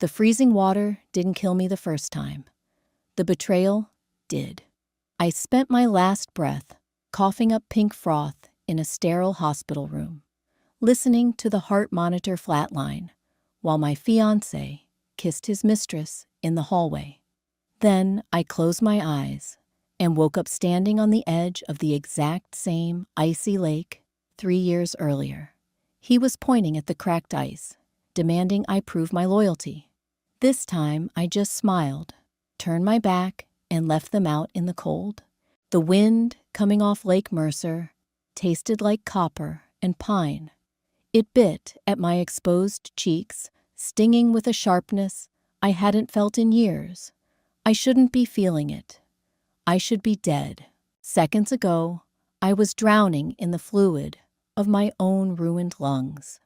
The freezing water didn't kill me the first time. The betrayal did. I spent my last breath coughing up pink froth in a sterile hospital room, listening to the heart monitor flatline while my fiancé kissed his mistress in the hallway. Then I closed my eyes and woke up standing on the edge of the exact same icy lake 3 years earlier. He was pointing at the cracked ice, demanding I prove my loyalty. This time I just smiled, turned my back, and left them out in the cold. The wind coming off Lake Mercer tasted like copper and pine. It bit at my exposed cheeks, stinging with a sharpness I hadn't felt in years. I shouldn't be feeling it. I should be dead. Seconds ago, I was drowning in the fluid of my own ruined lungs.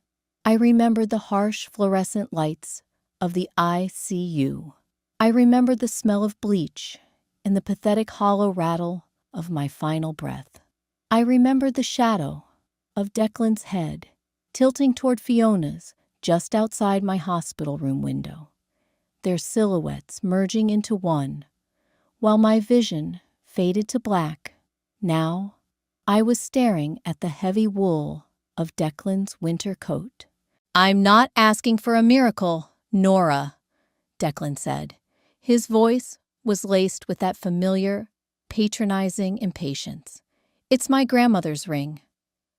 I remembered the harsh fluorescent lights of the ICU. I remembered the smell of bleach and the pathetic hollow rattle of my final breath. I remembered the shadow of Declan's head tilting toward Fiona's just outside my hospital room window, their silhouettes merging into one, while my vision faded to black. Now, I was staring at the heavy wool of Declan's winter coat. "I'm not asking for a miracle, Nora," Declan said. His voice was laced with that familiar, patronizing impatience. "It's my grandmother's ring.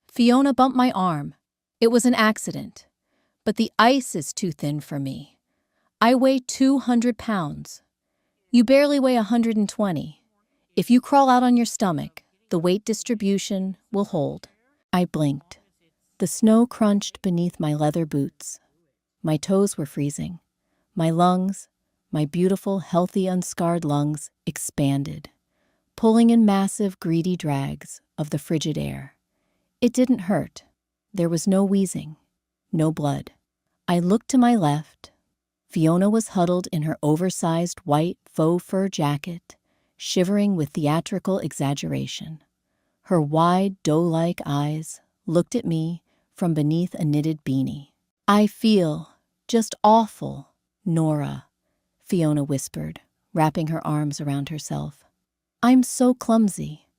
Fiona bumped my arm. It was an accident. But the ice is too thin for me. I weigh 200 pounds. You barely weigh 120. If you crawl out on your stomach, the weight distribution will hold." I blinked. The snow crunched beneath my leather boots. My toes were freezing. My lungs, my beautiful, healthy, unscarred lungs, expanded, pulling in massive, greedy drags of the frigid air. It didn't hurt. There was no wheezing, no blood. I looked to my left. Fiona was huddled in her oversized white faux fur jacket, shivering with theatrical exaggeration. Her wide, doe-like eyes looked at me from beneath a knitted beanie. "I feel just awful, Nora," Fiona whispered, wrapping her arms around herself. "I'm so clumsy.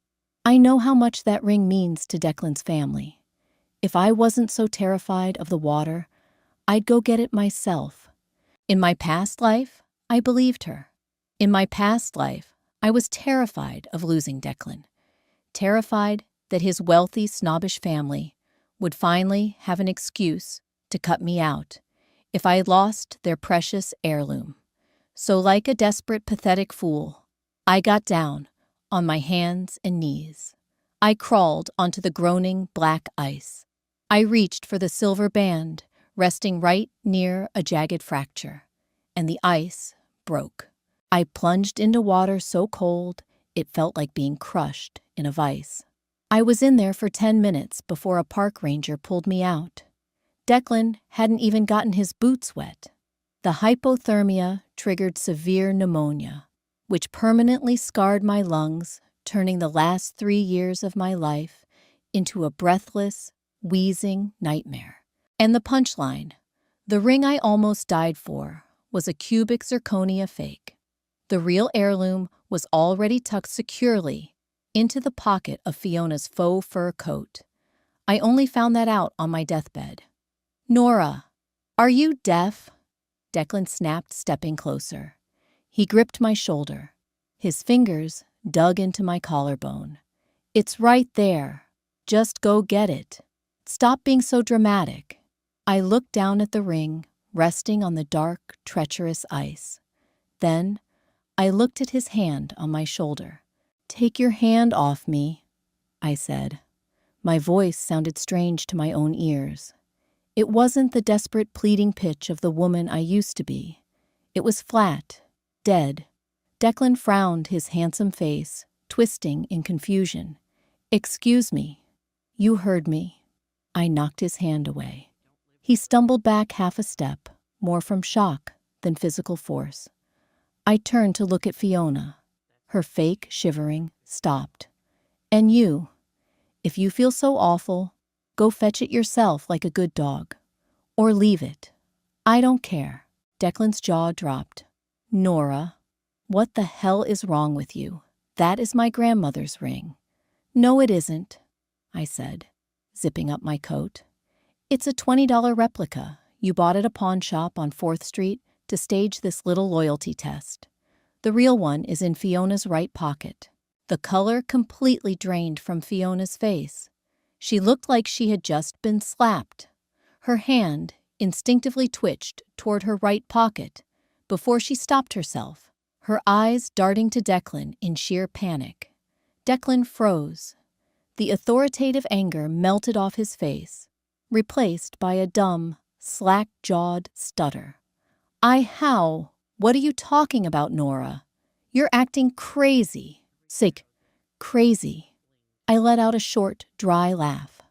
I know how much that ring means to Declan's family. If I wasn't so terrified of the water, I'd go get it myself. In my past life, I believed her. In my past life, I was terrified of losing Declan, terrified that his wealthy, snobbish family would finally have an excuse to cut me out if I lost their precious heirloom. So like a desperate, pathetic fool, I got down on my hands and knees. I crawled onto the groaning black ice. I reached for the silver band resting right near a jagged fracture, and the ice broke. I plunged into water so cold it felt like being crushed in a vice. I was in there for 10 minutes before a park ranger pulled me out. Declan hadn't even gotten his boots wet. The hypothermia triggered severe pneumonia, which permanently scarred my lungs, turning the last 3 years of my life into a breathless, wheezing nightmare. And the punchline, the ring I almost died for, was a cubic zirconia fake. The real heirloom was already tucked securely into the pocket of Fiona's faux fur coat. I only found that out on my deathbed. "Nora, are you deaf?" Declan snapped, stepping closer. He gripped my shoulder. His fingers dug into my collarbone. "It's right there. Just go get it. Stop being so dramatic." I looked down at the ring, resting on the dark, treacherous ice. Then I looked at his hand on my shoulder. "Take your hand off me," I said. My voice sounded strange to my own ears. It wasn't the desperate pleading pitch of the woman I used to be. It was flat, dead. Declan frowned, his handsome face twisting in confusion. "Excuse me." "You heard me." I knocked his hand away. He stumbled back half a step, more from shock than physical force. I turned to look at Fiona. Her fake shivering stopped. "And you, if you feel so awful, go fetch it yourself like a good dog. Or leave it. I don't care." Declan's jaw dropped. Nora, what the hell is wrong with you? That is my grandmother's ring. No, it isn't, I said, zipping up my coat. It's a $20 replica. You bought at a pawn shop on 4th Street to stage this little loyalty test. The real one is in Fiona's right pocket. The color completely drained from Fiona's face. She looked like she had just been slapped. Her hand instinctively twitched toward her right pocket before she stopped herself, her eyes darting to Declan in sheer panic. Declan froze. The authoritative anger melted off his face, replaced by a dumb, slack-jawed stutter. How? What are you talking about, Nora? You're acting crazy. Sick. Crazy. I let out a short, dry laugh.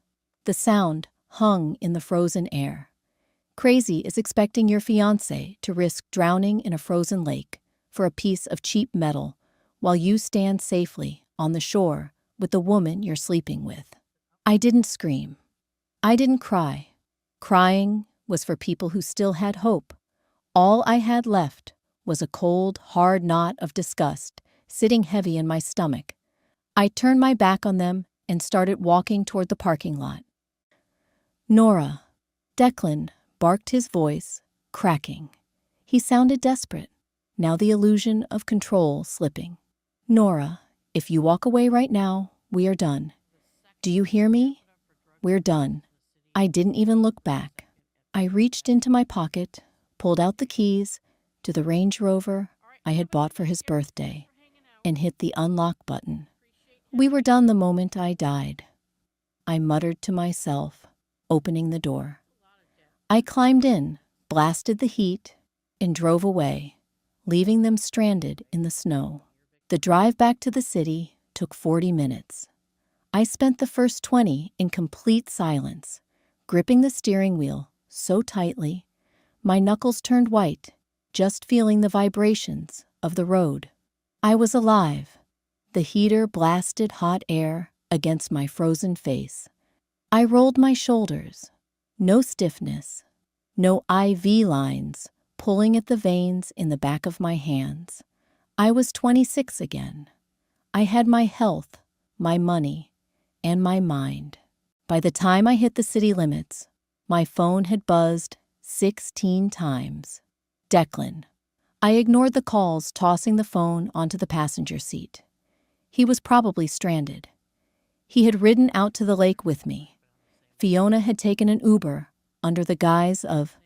The sound hung in the frozen air. Crazy is expecting your fiancé to risk drowning in a frozen lake for a piece of cheap metal while you stand safely on the shore with the woman you're sleeping with. I didn't scream. I didn't cry. Crying was for people who still had hope. All I had left was a cold, hard knot of disgust sitting heavy in my stomach. I turned my back on them and started walking toward the parking lot. Nora. Declan barked, his voice cracking. He sounded desperate, now the illusion of control slipping. Nora, if you walk away right now, we are done. Do you hear me? We're done. I didn't even look back. I reached into my pocket, pulled out the keys to the Range Rover I had bought for his birthday, and hit the unlock button. We were done the moment I died. I muttered to myself, opening the door. I climbed in, blasted the heat, and drove away, leaving them stranded in the snow. The drive back to the city took 40 minutes. I spent the first 20 in complete silence, gripping the steering wheel so tightly, my knuckles turned white, just feeling the vibrations of the road. I was alive. The heater blasted hot air against my frozen face. I rolled my shoulders. No stiffness, no IV lines pulling at the veins in the back of my hands. I was 26 again. I had my health, my money, and my mind. By the time I hit the city limits, my phone had buzzed 16 times. Declan. I ignored the calls, tossing the phone onto the passenger seat. He was probably stranded. He had ridden out to the lake with me. Fiona had taken an Uber under the guise of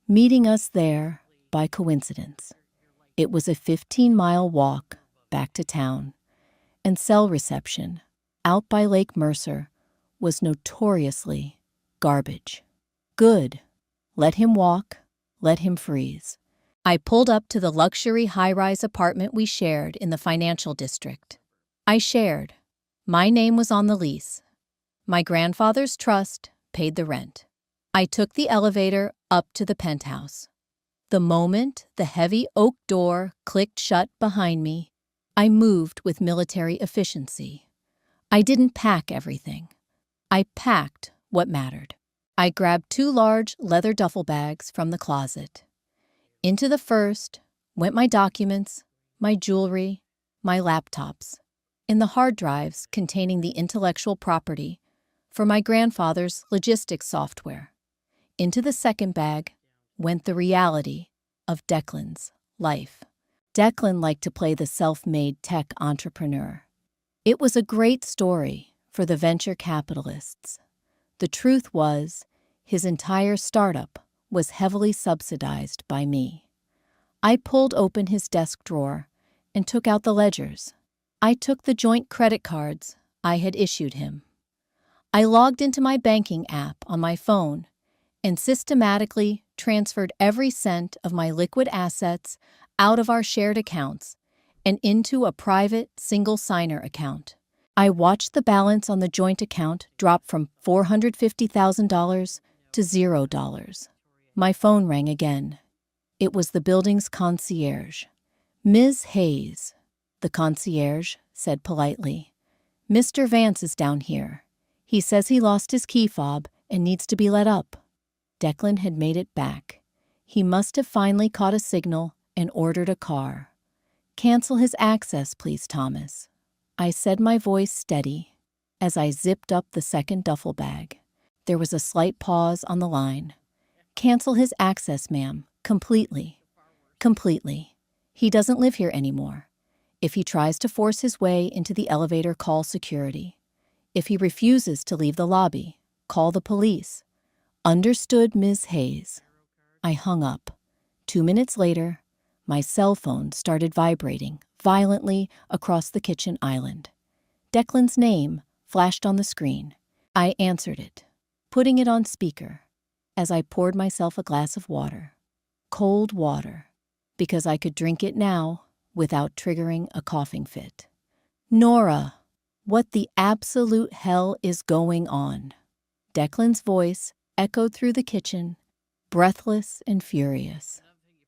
meeting us there by coincidence. It was a 15-mile walk back to town, and cell reception out by Lake Mercer was notoriously garbage. Good. Let him walk. Let him freeze. I pulled up to the luxury high-rise apartment we shared in the financial district. I shared. My name was on the lease. My grandfather's trust paid the rent. I took the elevator up to the penthouse. The moment the heavy oak door clicked shut behind me, I moved with military efficiency. I didn't pack everything. I packed what mattered. I grabbed 2 large leather duffel bags from the closet. Into the first went my documents, my jewelry, my laptops, and the hard drives containing the intellectual property for my grandfather's logistics software. Into the second bag went the reality of Declan's life. Declan liked to play the self-made tech entrepreneur. It was a great story for the venture capitalists. The truth was, his entire startup was heavily subsidized by me. I pulled open his desk drawer and took out the ledgers. I took the joint credit cards I had issued him. I logged into my banking app on my phone and systematically transferred every cent of my liquid assets out of our shared accounts and into a private single-signer account. I watched the balance on the joint account drop from $450,000 to $0. My phone rang again. It was the building's concierge. Ms. Hayes, the concierge said politely. Mr. Vance is down here. He says he lost his key fob and needs to be let up. Declan had made it back. He must have finally caught a signal and ordered a car. "Cancel his access, please, Thomas," I said, my voice steady, as I zipped up the second duffel bag. There was a slight pause on the line. "Cancel his access, ma'am. Completely. Completely. He doesn't live here anymore. If he tries to force his way into the elevator, call security. If he refuses to leave the lobby, call the police." "Understood, Ms. Hayes." I hung up. 2 minutes later, my cell phone started vibrating violently across the kitchen island. Declan's name flashed on the screen. I answered it, putting it on speaker, as I poured myself a glass of water. Cold water, because I could drink it now without triggering a coughing fit. "Nora, what the absolute hell is going on?" Declan's voice echoed through the kitchen, breathless and furious.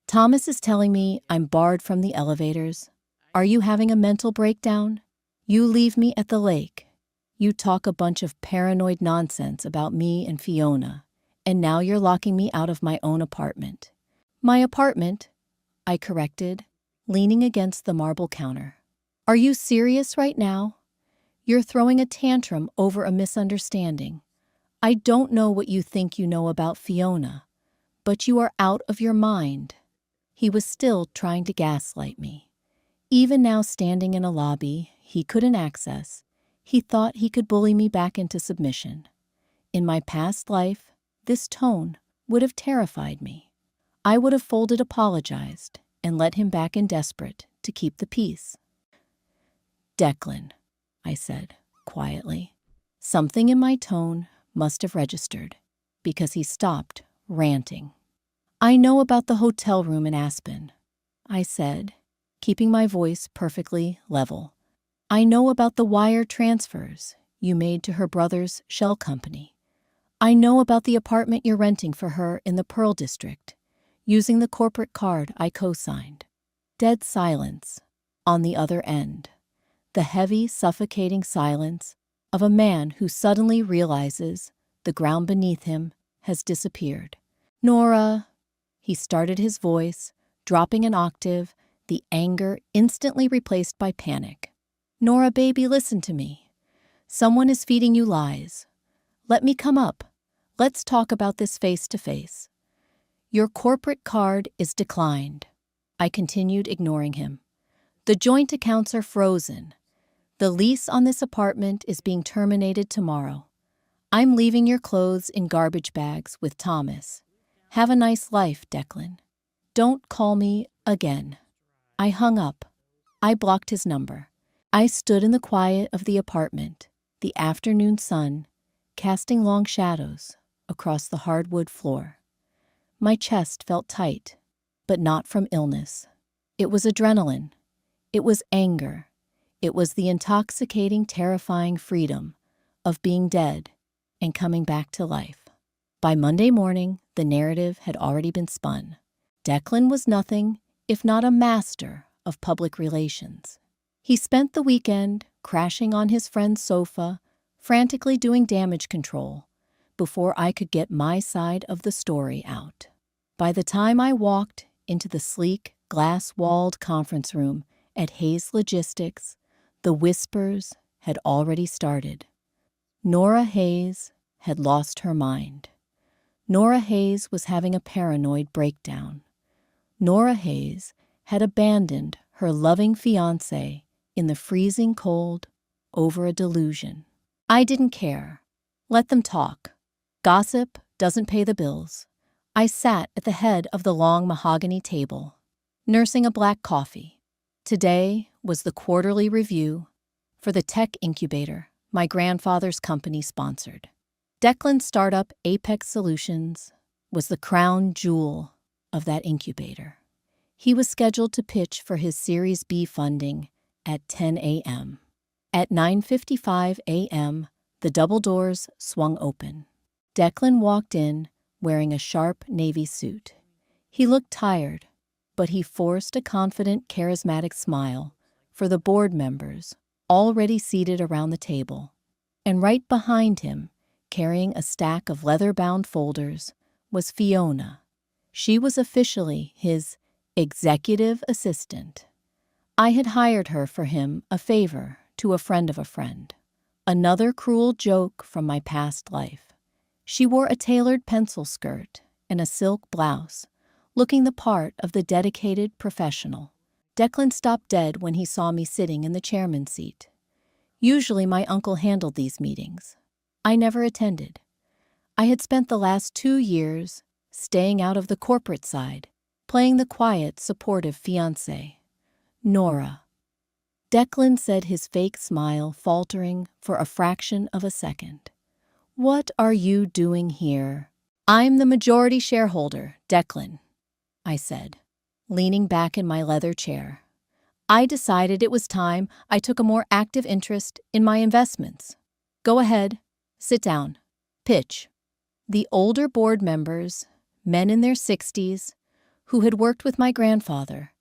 "Thomas is telling me I'm barred from the elevators. Are you having a mental breakdown? You leave me at the lake. You talk a bunch of paranoid nonsense about me and Fiona, and now you're locking me out of my own apartment." "My apartment," I corrected, leaning against the marble counter. "Are you serious right now? You're throwing a tantrum over a misunderstanding. I don't know what you think you know about Fiona, but you are out of your mind." He was still trying to gaslight me. Even now, standing in a lobby he couldn't access, he thought he could bully me back into submission. In my past life, this tone would have terrified me. I would have folded, apologized, and let him back in desperate to keep the peace. "Declan," I said, quietly. Something in my tone must have registered, because he stopped ranting. "I know about the hotel room in Aspen," I said, keeping my voice perfectly level. "I know about the wire transfers you made to her brother's shell company. I know about the apartment you're renting for her in the Pearl District, using the corporate card I co-signed." Dead silence on the other end. The heavy, suffocating silence of a man who suddenly realizes the ground beneath him has disappeared. "Nora," he started, his voice dropping an octave, the anger instantly replaced by panic. "Nora, baby, listen to me. Someone is feeding you lies. Let me come up. Let's talk about this face to face. Your corporate card is declined." I continued, ignoring him. "The joint accounts are frozen. The lease on this apartment is being terminated tomorrow. I'm leaving your clothes in garbage bags with Thomas. Have a nice life, Declan. Don't call me again." I hung up. I blocked his number. I stood in the quiet of the apartment, the afternoon sun casting long shadows across the hardwood floor. My chest felt tight, but not from illness. It was adrenaline. It was anger. It was the intoxicating, terrifying freedom of being dead and coming back to life. By Monday morning, the narrative had already been spun. Declan was nothing if not a master of public relations. He spent the weekend crashing on his friend's sofa, frantically doing damage control, before I could get my side of the story out. By the time I walked into the sleek, glass-walled conference room at Hayes Logistics, the whispers had already started. Nora Hayes had lost her mind. Nora Hayes was having a paranoid breakdown. Nora Hayes had abandoned her loving fiancé in the freezing cold over a delusion. I didn't care. Let them talk. Gossip doesn't pay the bills. I sat at the head of the long mahogany table, nursing a black coffee. Today was the quarterly review for the tech incubator my grandfather's company sponsored. Declan's startup, Apex Solutions, was the crown jewel of that incubator. He was scheduled to pitch for his Series B funding at 10 a.m. At 9:55 a.m., the double doors swung open. Declan walked in wearing a sharp navy suit. He looked tired, but he forced a confident, charismatic smile for the board members already seated around the table. And right behind him, carrying a stack of leather-bound folders, was Fiona, She was officially his executive assistant. I had hired her for him a favor to a friend of a friend. Another cruel joke from my past life. She wore a tailored pencil skirt and a silk blouse, looking the part of the dedicated professional. Declan stopped dead when he saw me sitting in the chairman's seat. Usually my uncle handled these meetings. I never attended. I had spent the last 2 years staying out of the corporate side, playing the quiet, supportive fiancé. Nora. Declan said, his fake smile faltering for a fraction of a second. What are you doing here? I'm the majority shareholder, Declan, I said, leaning back in my leather chair. I decided it was time I took a more active interest in my investments. Go ahead, sit down, pitch. The older board members, men in their 60s, who had worked with my grandfather,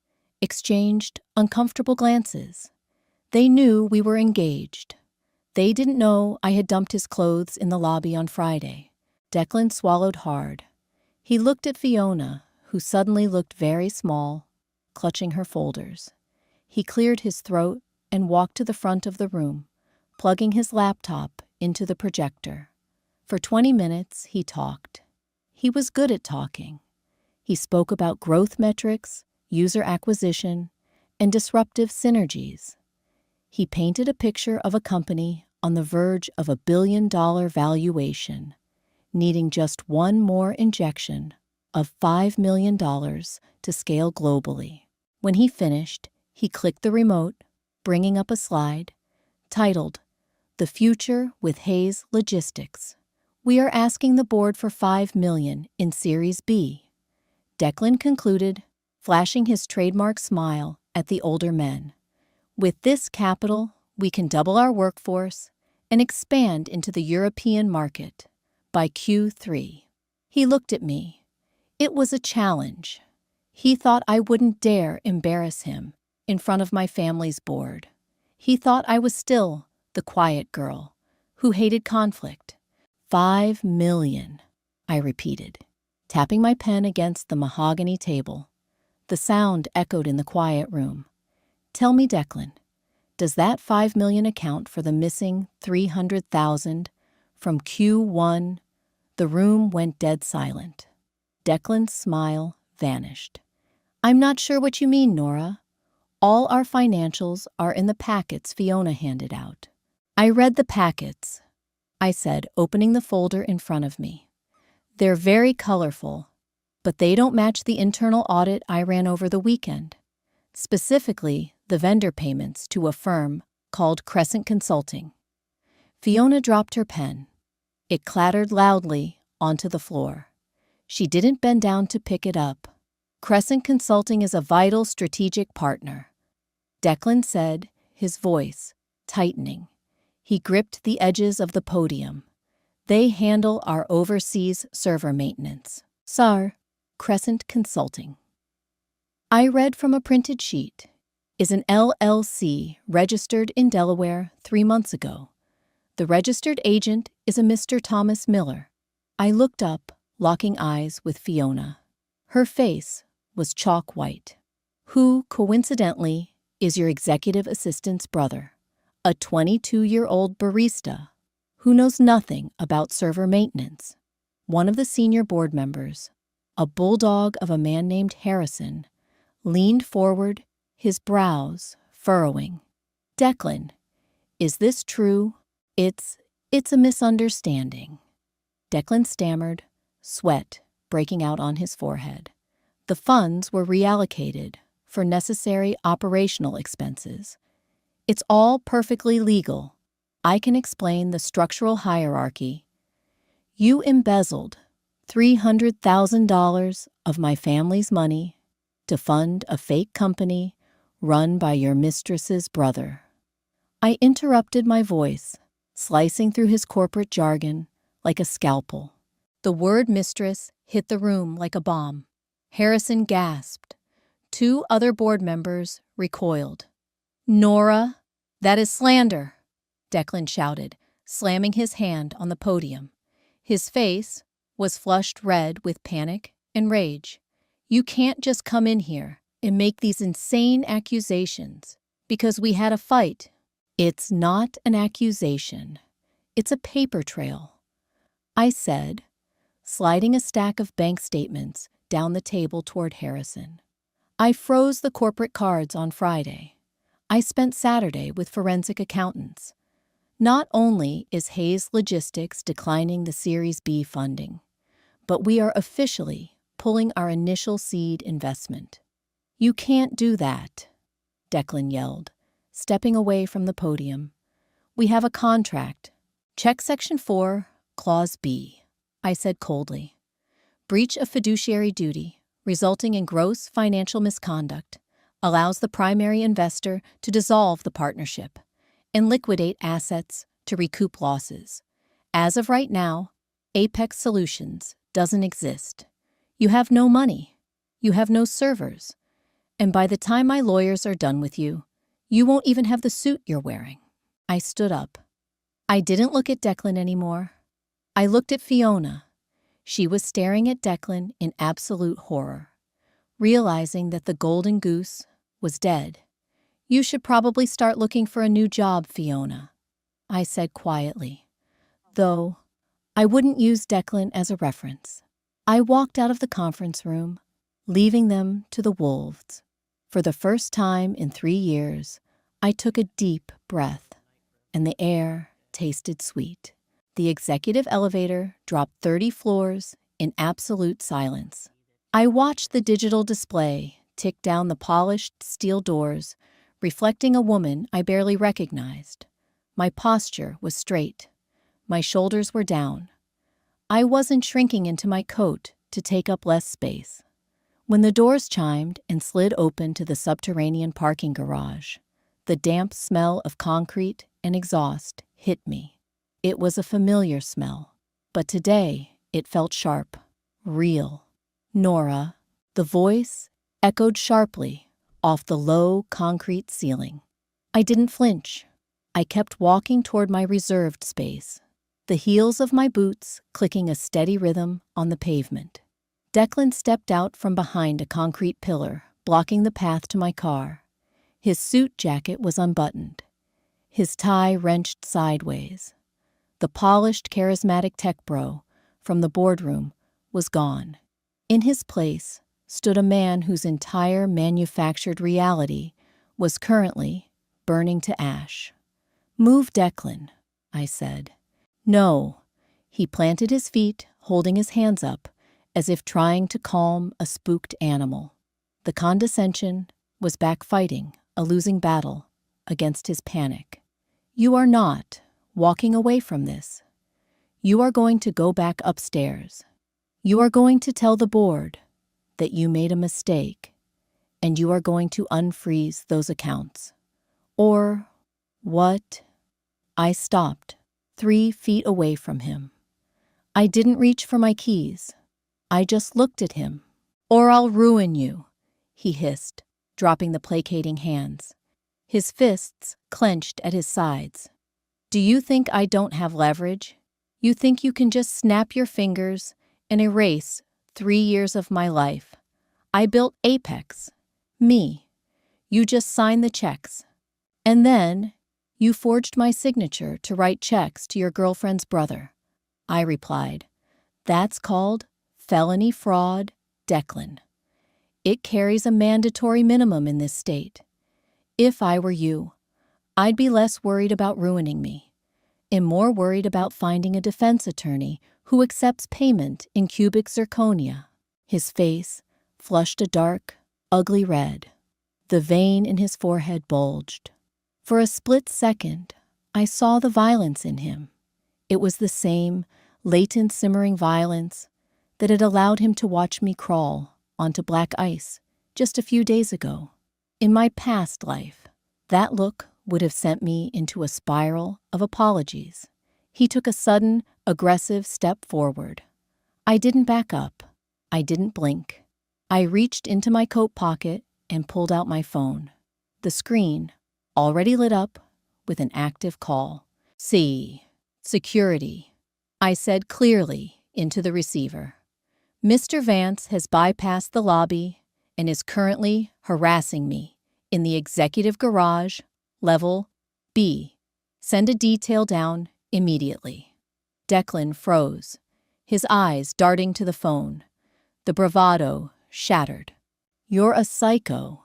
exchanged uncomfortable glances. They knew we were engaged. They didn't know I had dumped his clothes in the lobby on Friday. Declan swallowed hard. He looked at Fiona, who suddenly looked very small, clutching her folders. He cleared his throat and walked to the front of the room, plugging his laptop into the projector. For 20 minutes, he talked. He was good at talking. He spoke about growth metrics, user acquisition, and disruptive synergies. He painted a picture of a company on the verge of a billion-dollar valuation, needing just one more injection of $5 million to scale globally. When he finished, he clicked the remote, bringing up a slide titled, "The Future with Hayes Logistics. We are asking the board for $5 million in Series B." Declan concluded, flashing his trademark smile at the older men. With this capital, we can double our workforce and expand into the European market by Q3. He looked at me. It was a challenge. He thought I wouldn't dare embarrass him in front of my family's board. He thought I was still the quiet girl who hated conflict. $5 million, I repeated, tapping my pen against the mahogany table. The sound echoed in the quiet room. Tell me, Declan, does that $5 million account for the missing $300,000 from Q1? The room went dead silent. Declan's smile vanished. I'm not sure what you mean, Nora. All our financials are in the packets Fiona handed out. I read the packets, I said, opening the folder in front of me. They're very colorful, but they don't match the internal audit I ran over the weekend. Specifically, the vendor payments to a firm called Crescent Consulting. Fiona dropped her pen. It clattered loudly onto the floor. She didn't bend down to pick it up. Crescent Consulting is a vital strategic partner, Declan said, his voice tightening. He gripped the edges of the podium. They handle our overseas server maintenance. SAR, Crescent Consulting. I read from a printed sheet. Is an LLC registered in Delaware 3 months ago. The registered agent is a Mr. Thomas Miller. I looked up, locking eyes with Fiona. Her face was chalk white. Who, coincidentally, is your executive assistant's brother, a 22-year-old barista who knows nothing about server maintenance. One of the senior board members, a bulldog of a man named Harrison, leaned forward, his brows furrowing. Declan, is this true? It's a misunderstanding. Declan stammered, sweat breaking out on his forehead. The funds were reallocated for necessary operational expenses. It's all perfectly legal. I can explain the structural hierarchy. You embezzled $300,000 of my family's money to fund a fake company run by your mistress's brother. I interrupted, my voice slicing through his corporate jargon like a scalpel. The word mistress hit the room like a bomb. Harrison gasped. 2 other board members recoiled. Nora, that is slander, Declan shouted, slamming his hand on the podium. His face was flushed red with panic and rage. "You can't just come in here and make these insane accusations because we had a fight." "It's not an accusation. It's a paper trail," I said, sliding a stack of bank statements down the table toward Harrison. "I froze the corporate cards on Friday. I spent Saturday with forensic accountants. Not only is Hayes Logistics declining the Series B funding, but we are officially pulling our initial seed investment." "You can't do that," Declan yelled, stepping away from the podium. "We have a contract. Check Section 4, Clause B," I said coldly. "Breach of fiduciary duty, resulting in gross financial misconduct, allows the primary investor to dissolve the partnership and liquidate assets to recoup losses. As of right now, Apex Solutions doesn't exist. You have no money. You have no servers. And by the time my lawyers are done with you, you won't even have the suit you're wearing." I stood up. I didn't look at Declan anymore. I looked at Fiona. She was staring at Declan in absolute horror, realizing that the golden goose was dead. "You should probably start looking for a new job, Fiona," I said quietly, though I wouldn't use Declan as a reference. I walked out of the conference room, leaving them to the wolves. For the first time in 3 years, I took a deep breath, and the air tasted sweet. The executive elevator dropped 30 floors in absolute silence. I watched the digital display tick down the polished steel doors, reflecting a woman I barely recognized. My posture was straight. My shoulders were down. I wasn't shrinking into my coat to take up less space. When the doors chimed and slid open to the subterranean parking garage, the damp smell of concrete and exhaust hit me. It was a familiar smell, but today it felt sharp, real. "Nora," the voice echoed sharply off the low concrete ceiling. I didn't flinch. I kept walking toward my reserved space, the heels of my boots clicking a steady rhythm on the pavement. Declan stepped out from behind a concrete pillar, blocking the path to my car. His suit jacket was unbuttoned, his tie wrenched sideways. The polished, charismatic tech bro from the boardroom was gone. In his place stood a man whose entire manufactured reality was currently burning to ash. "Move, Declan," I said. "No." He planted his feet, holding his hands up, as if trying to calm a spooked animal. The condescension was back fighting a losing battle against his panic. "You are not walking away from this. You are going to go back upstairs. You are going to tell the board that you made a mistake, and you are going to unfreeze those accounts." "Or what?" I stopped, 3 feet away from him. I didn't reach for my keys. I just looked at him. "Or I'll ruin you," he hissed, dropping the placating hands. His fists clenched at his sides. "Do you think I don't have leverage? You think you can just snap your fingers and erase 3 years of my life? I built Apex. Me. You just signed the checks. And then you forged my signature to write checks to your girlfriend's brother." I replied, "That's called felony fraud, Declan. It carries a mandatory minimum in this state. If I were you, I'd be less worried about ruining me, and more worried about finding a defense attorney who accepts payment in cubic zirconia." His face flushed a dark, ugly red. The vein in his forehead bulged. For a split second, I saw the violence in him. It was the same latent, simmering violence that had allowed him to watch me crawl onto black ice just a few days ago. In my past life, that look would have sent me into a spiral of apologies. He took a sudden, aggressive step forward. I didn't back up. I didn't blink. I reached into my coat pocket and pulled out my phone. The screen, already lit up with an active call. "See, security," I said clearly into the receiver. Mr. Vance has bypassed the lobby and is currently harassing me in the executive garage, level B. Send a detail down immediately. Declan froze, his eyes darting to the phone, the bravado shattered. You're a psycho.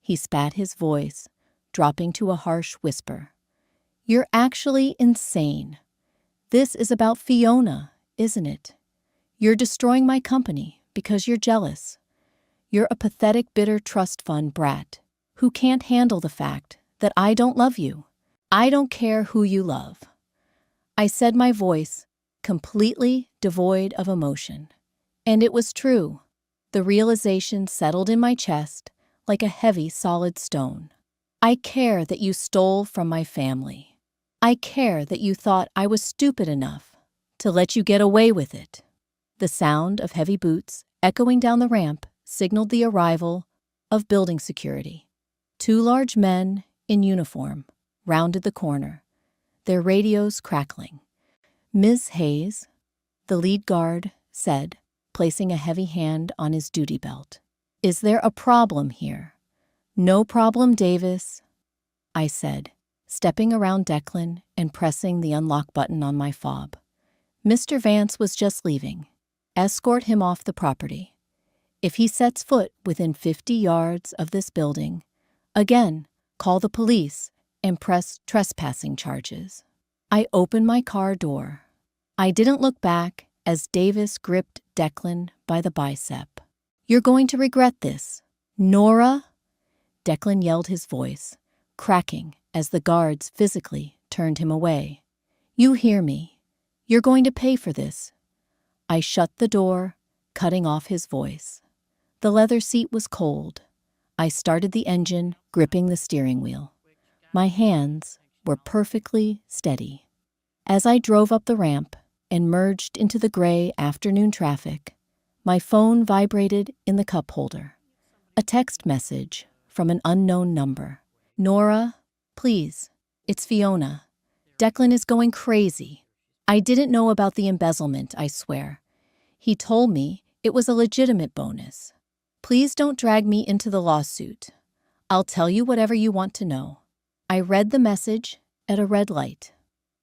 He spat his voice, dropping to a harsh whisper. You're actually insane. This is about Fiona, isn't it? You're destroying my company because you're jealous. You're a pathetic, bitter trust fund brat who can't handle the fact that I don't love you. I don't care who you love. I said, my voice completely devoid of emotion. And it was true. The realization settled in my chest like a heavy, solid stone. I care that you stole from my family. I care that you thought I was stupid enough to let you get away with it. The sound of heavy boots echoing down the ramp signaled the arrival of building security. 2 large men in uniform rounded the corner, their radios crackling. Ms. Hayes, the lead guard, said, placing a heavy hand on his duty belt. Is there a problem here? No problem, Davis, I said, stepping around Declan and pressing the unlock button on my fob. Mr. Vance was just leaving. Escort him off the property. If he sets foot within 50 yards of this building, again, call the police and press trespassing charges. I opened my car door. I didn't look back as Davis gripped Declan by the bicep. You're going to regret this. Nora? Declan yelled, his voice cracking as the guards physically turned him away. You hear me. You're going to pay for this. I shut the door, cutting off his voice. The leather seat was cold. I started the engine, gripping the steering wheel. My hands were perfectly steady. As I drove up the ramp and merged into the gray afternoon traffic, my phone vibrated in the cup holder. A text message from an unknown number. Nora, please, it's Fiona. Declan is going crazy. I didn't know about the embezzlement, I swear. He told me it was a legitimate bonus. Please don't drag me into the lawsuit. I'll tell you whatever you want to know. I read the message at a red light.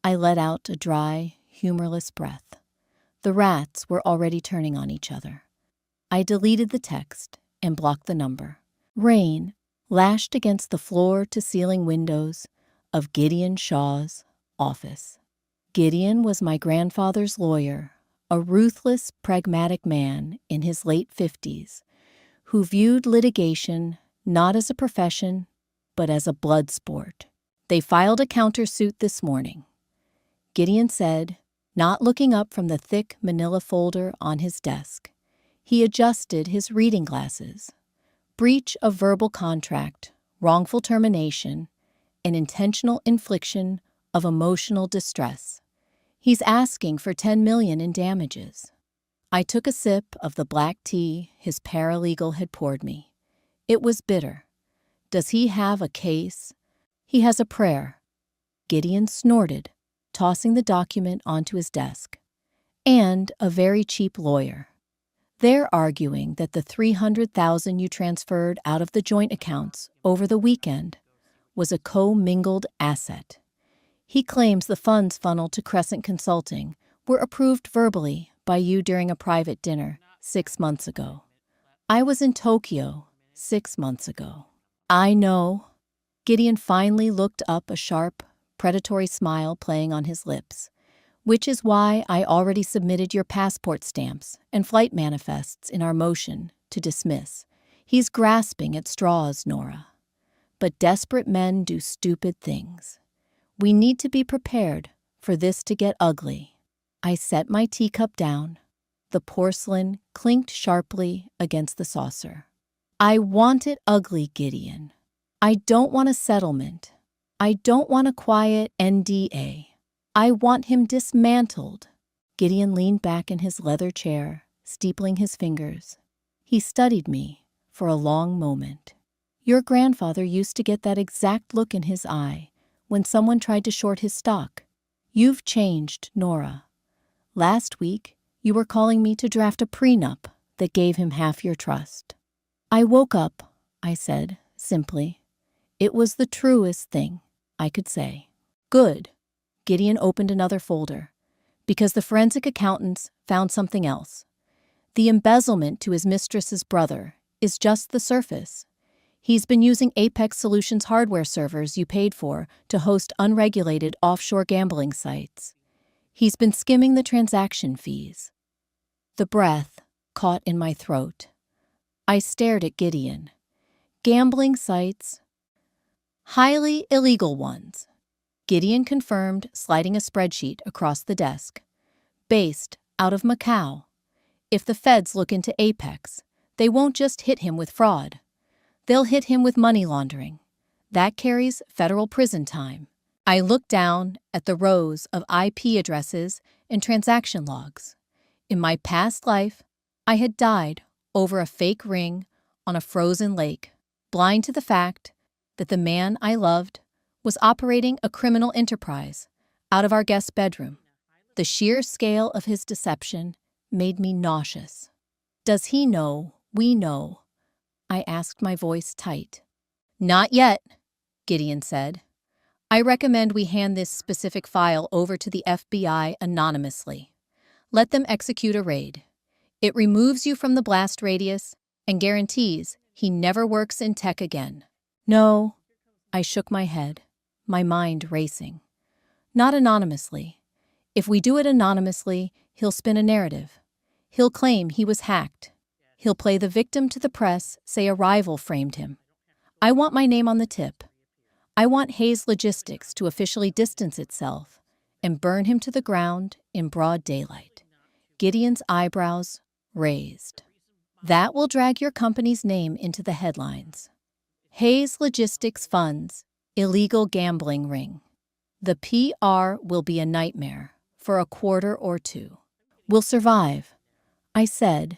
I let out a dry, humorless breath. The rats were already turning on each other. I deleted the text and blocked the number. Rain lashed against the floor-to-ceiling windows of Gideon Shaw's office. Gideon was my grandfather's lawyer, a ruthless, pragmatic man in his late 50s who viewed litigation not as a profession, but as a blood sport. They filed a countersuit this morning. Gideon said, not looking up from the thick manila folder on his desk. He adjusted his reading glasses. Breach of verbal contract, wrongful termination, and intentional infliction of emotional distress. He's asking for $10 million in damages. I took a sip of the black tea his paralegal had poured me. It was bitter. Does he have a case? He has a prayer. Gideon snorted, tossing the document onto his desk. And a very cheap lawyer. They're arguing that the $300,000 you transferred out of the joint accounts over the weekend was a co-mingled asset. He claims the funds funneled to Crescent Consulting were approved verbally by you during a private dinner 6 months ago. I was in Tokyo 6 months ago. I know. Gideon finally looked up, a sharp, predatory smile playing on his lips. Which is why I already submitted your passport stamps and flight manifests in our motion to dismiss. He's grasping at straws, Nora. But desperate men do stupid things. We need to be prepared for this to get ugly. I set my teacup down. The porcelain clinked sharply against the saucer. I want it ugly, Gideon. I don't want a settlement. I don't want a quiet NDA. I want him dismantled. Gideon leaned back in his leather chair, steepling his fingers. He studied me for a long moment. Your grandfather used to get that exact look in his eye when someone tried to short his stock. You've changed, Nora. Last week, You were calling me to draft a prenup that gave him half your trust. I woke up, I said, simply. It was the truest thing I could say. Good. Gideon opened another folder, because the forensic accountants found something else. The embezzlement to his mistress's brother is just the surface. He's been using Apex Solutions hardware servers you paid for to host unregulated offshore gambling sites. He's been skimming the transaction fees. The breath caught in my throat. I stared at Gideon. Gambling sites? Highly illegal ones. Gideon confirmed, sliding a spreadsheet across the desk. Based out of Macau. If the feds look into Apex, they won't just hit him with fraud. They'll hit him with money laundering. That carries federal prison time. I looked down at the rows of IP addresses and transaction logs. In my past life, I had died over a fake ring on a frozen lake, blind to the fact that the man I loved was operating a criminal enterprise out of our guest bedroom. The sheer scale of his deception made me nauseous. Does he know we know? I asked, my voice tight. Not yet, Gideon said. I recommend we hand this specific file over to the FBI anonymously. Let them execute a raid. It removes you from the blast radius and guarantees he never works in tech again. No, I shook my head, my mind racing. Not anonymously. If we do it anonymously, he'll spin a narrative. He'll claim he was hacked. He'll play the victim to the press, say a rival framed him. I want my name on the tip. I want Hayes Logistics to officially distance itself and burn him to the ground in broad daylight. Gideon's eyebrows raised. That will drag your company's name into the headlines. Hayes Logistics funds illegal gambling ring. The PR will be a nightmare for a quarter or two. We'll survive, I said,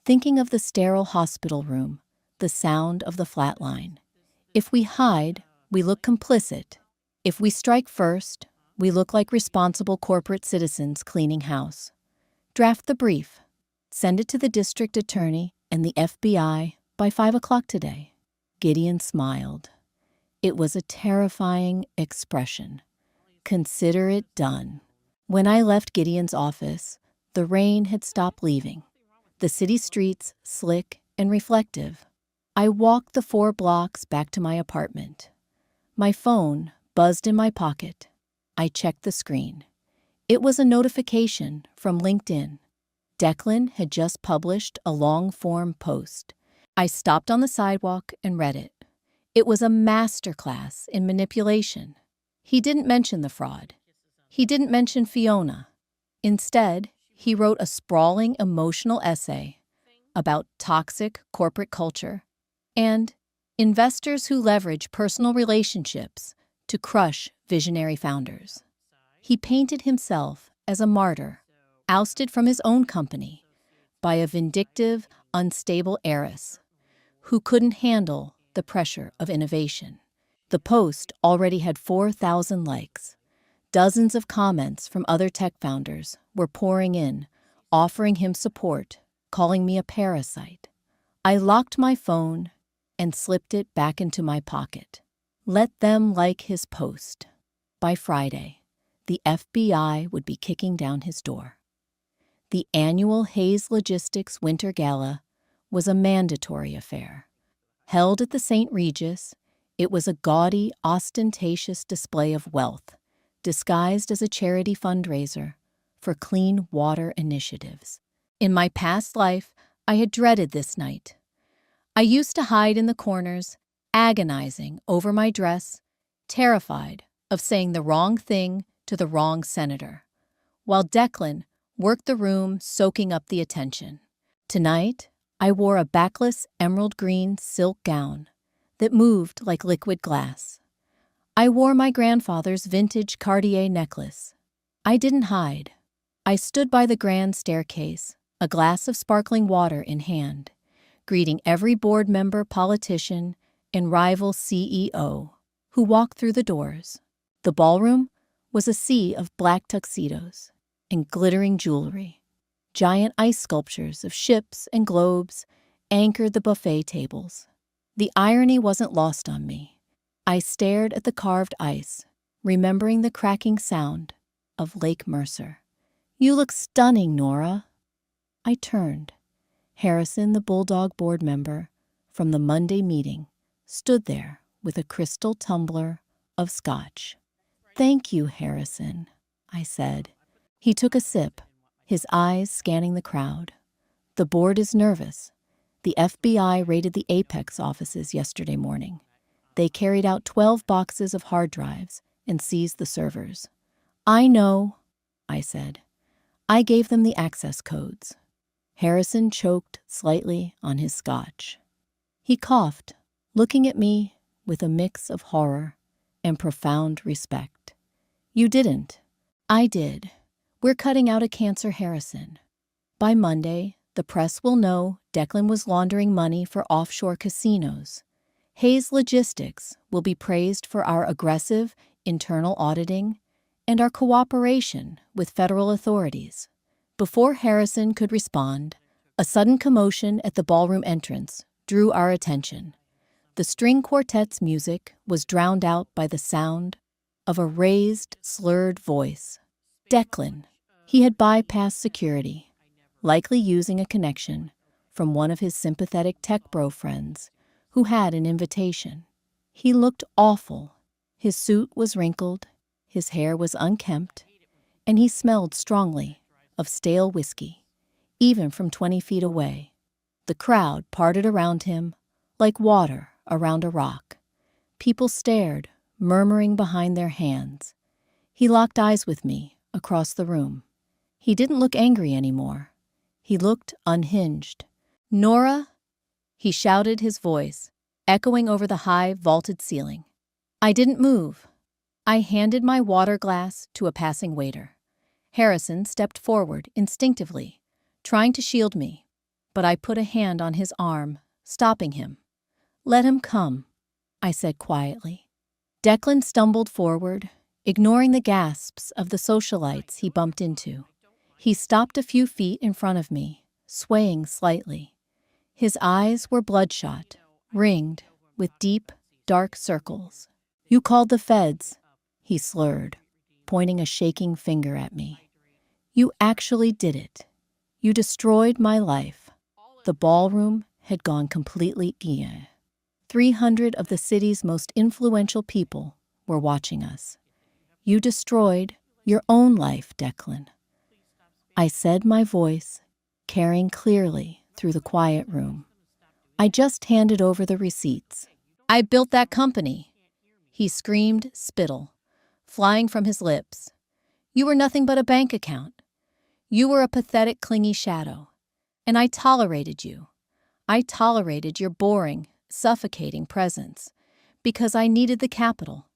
thinking of the sterile hospital room, the sound of the flatline. If we hide, we look complicit. If we strike first, we look like responsible corporate citizens cleaning house. Draft the brief. Send it to the district attorney and the FBI by 5 o'clock today. Gideon smiled. It was a terrifying expression. Consider it done. When I left Gideon's office, the rain had stopped leaving. The city streets slick and reflective. I walked the 4 blocks back to my apartment. My phone buzzed in my pocket. I checked the screen. It was a notification from LinkedIn. Declan had just published a long-form post. I stopped on the sidewalk and read it. It was a masterclass in manipulation. He didn't mention the fraud. He didn't mention Fiona. Instead, he wrote a sprawling emotional essay about toxic corporate culture and investors who leverage personal relationships to crush visionary founders. He painted himself as a martyr, ousted from his own company by a vindictive, unstable heiress who couldn't handle the pressure of innovation. The post already had 4,000 likes. Dozens of comments from other tech founders were pouring in, offering him support, calling me a parasite. I locked my phone and slipped it back into my pocket. Let them like his post. By Friday, the FBI would be kicking down his door. The annual Hayes Logistics Winter Gala was a mandatory affair. Held at the St. Regis, it was a gaudy, ostentatious display of wealth, disguised as a charity fundraiser for clean water initiatives. In my past life, I had dreaded this night. I used to hide in the corners, agonizing over my dress, terrified of saying the wrong thing to the wrong senator, while Declan worked the room, soaking up the attention. Tonight, I wore a backless emerald green silk gown that moved like liquid glass. I wore my grandfather's vintage Cartier necklace. I didn't hide. I stood by the grand staircase, a glass of sparkling water in hand, greeting every board member, politician, and rival CEO who walked through the doors. The ballroom was a sea of black tuxedos and glittering jewelry. Giant ice sculptures of ships and globes anchored the buffet tables. The irony wasn't lost on me. I stared at the carved ice, remembering the cracking sound of Lake Mercer. "You look stunning, Nora." I turned. Harrison, the Bulldog board member from the Monday meeting, stood there with a crystal tumbler of scotch. "Thank you, Harrison," I said. He took a sip, his eyes scanning the crowd. "The board is nervous. The FBI raided the Apex offices yesterday morning. They carried out 12 boxes of hard drives and seized the servers." "I know," I said. "I gave them the access codes." Harrison choked slightly on his scotch. He coughed, looking at me with a mix of horror and profound respect. "You didn't. I did. We're cutting out a cancer, Harrison. By Monday, the press will know Declan was laundering money for offshore casinos. Hayes Logistics will be praised for our aggressive internal auditing and our cooperation with federal authorities." Before Harrison could respond, a sudden commotion at the ballroom entrance drew our attention. The string quartet's music was drowned out by the sound of a raised, slurred voice. Declan. He had bypassed security, likely using a connection from one of his sympathetic tech bro friends who had an invitation. He looked awful. His suit was wrinkled, his hair was unkempt, and he smelled strongly of stale whiskey, even from 20 feet away. The crowd parted around him like water around a rock. People stared, murmuring behind their hands. He locked eyes with me across the room. He didn't look angry anymore. He looked unhinged. "Nora," he shouted, his voice echoing over the high, vaulted ceiling. I didn't move. I handed my water glass to a passing waiter. Harrison stepped forward instinctively, trying to shield me, but I put a hand on his arm, stopping him. "Let him come," I said quietly. Declan stumbled forward, ignoring the gasps of the socialites he bumped into. He stopped a few feet in front of me, swaying slightly. His eyes were bloodshot, ringed with deep, dark circles. "You called the feds," he slurred, pointing a shaking finger at me. "You actually did it. You destroyed my life." The ballroom had gone completely quiet. 300 of the city's most influential people were watching us. "You destroyed your own life, Declan," I said, my voice carrying clearly through the quiet room. "I just handed over the receipts. I built that company." He screamed spittle, flying from his lips. "You were nothing but a bank account. You were a pathetic, clingy shadow. And I tolerated you. I tolerated your boring, suffocating presence because I needed the capital.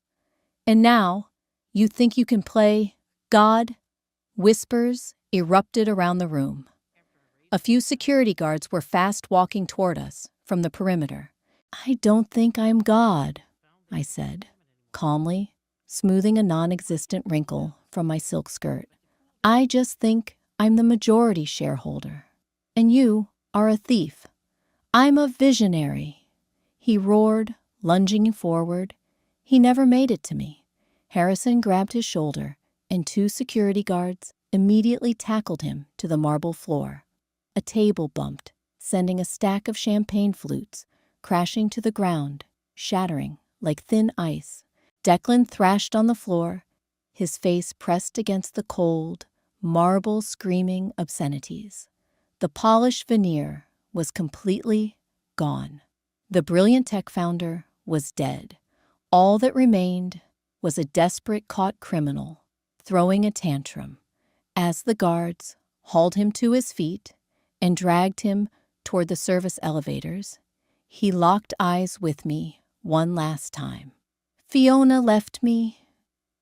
And now you think you can play God?" Whispers erupted around the room. A few security guards were fast walking toward us from the perimeter. "I don't think I'm God," I said, calmly, smoothing a non-existent wrinkle from my silk skirt. "I just think I'm the majority shareholder. And you are a thief. I'm a visionary." He roared, lunging forward. He never made it to me. Harrison grabbed his shoulder, and 2 security guards immediately tackled him to the marble floor. A table bumped, sending a stack of champagne flutes crashing to the ground, shattering like thin ice. Declan thrashed on the floor, his face pressed against the cold, marble, screaming obscenities. The polished veneer was completely gone. The brilliant tech founder was dead. All that remained was a desperate caught criminal throwing a tantrum. As the guards hauled him to his feet and dragged him toward the service elevators, he locked eyes with me one last time. "Fiona left me,"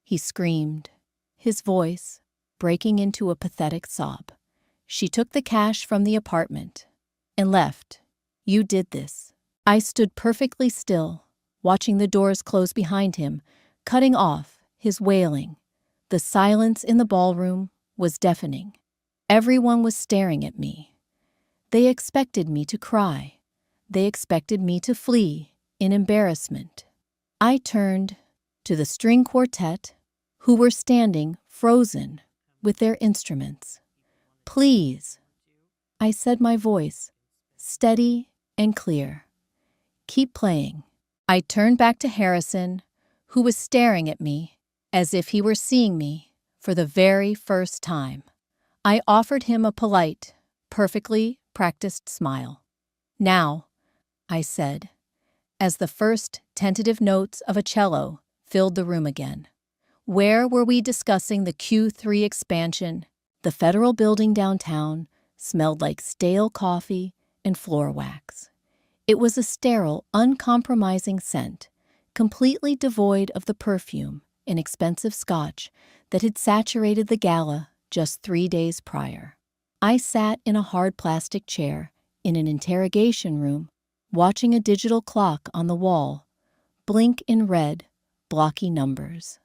he screamed, his voice breaking into a pathetic sob. "She took the cash from the apartment and left. You did this." I stood perfectly still, watching the doors close behind him, cutting off his wailing. The silence in the ballroom was deafening. Everyone was staring at me. They expected me to cry. They expected me to flee in embarrassment. I turned to the string quartet, who were standing frozen with their instruments. "Please," I said, my voice steady and clear. "Keep playing." I turned back to Harrison, who was staring at me as if he were seeing me for the very first time. I offered him a polite, perfectly practiced smile. "Now," I said, as the first tentative notes of a cello filled the room again. Where were we discussing the Q3 expansion? The federal building downtown smelled like stale coffee and floor wax. It was a sterile, uncompromising scent, completely devoid of the perfume and expensive scotch that had saturated the gala just 3 days prior. I sat in a hard plastic chair in an interrogation room, watching a digital clock on the wall blink in red, blocky numbers.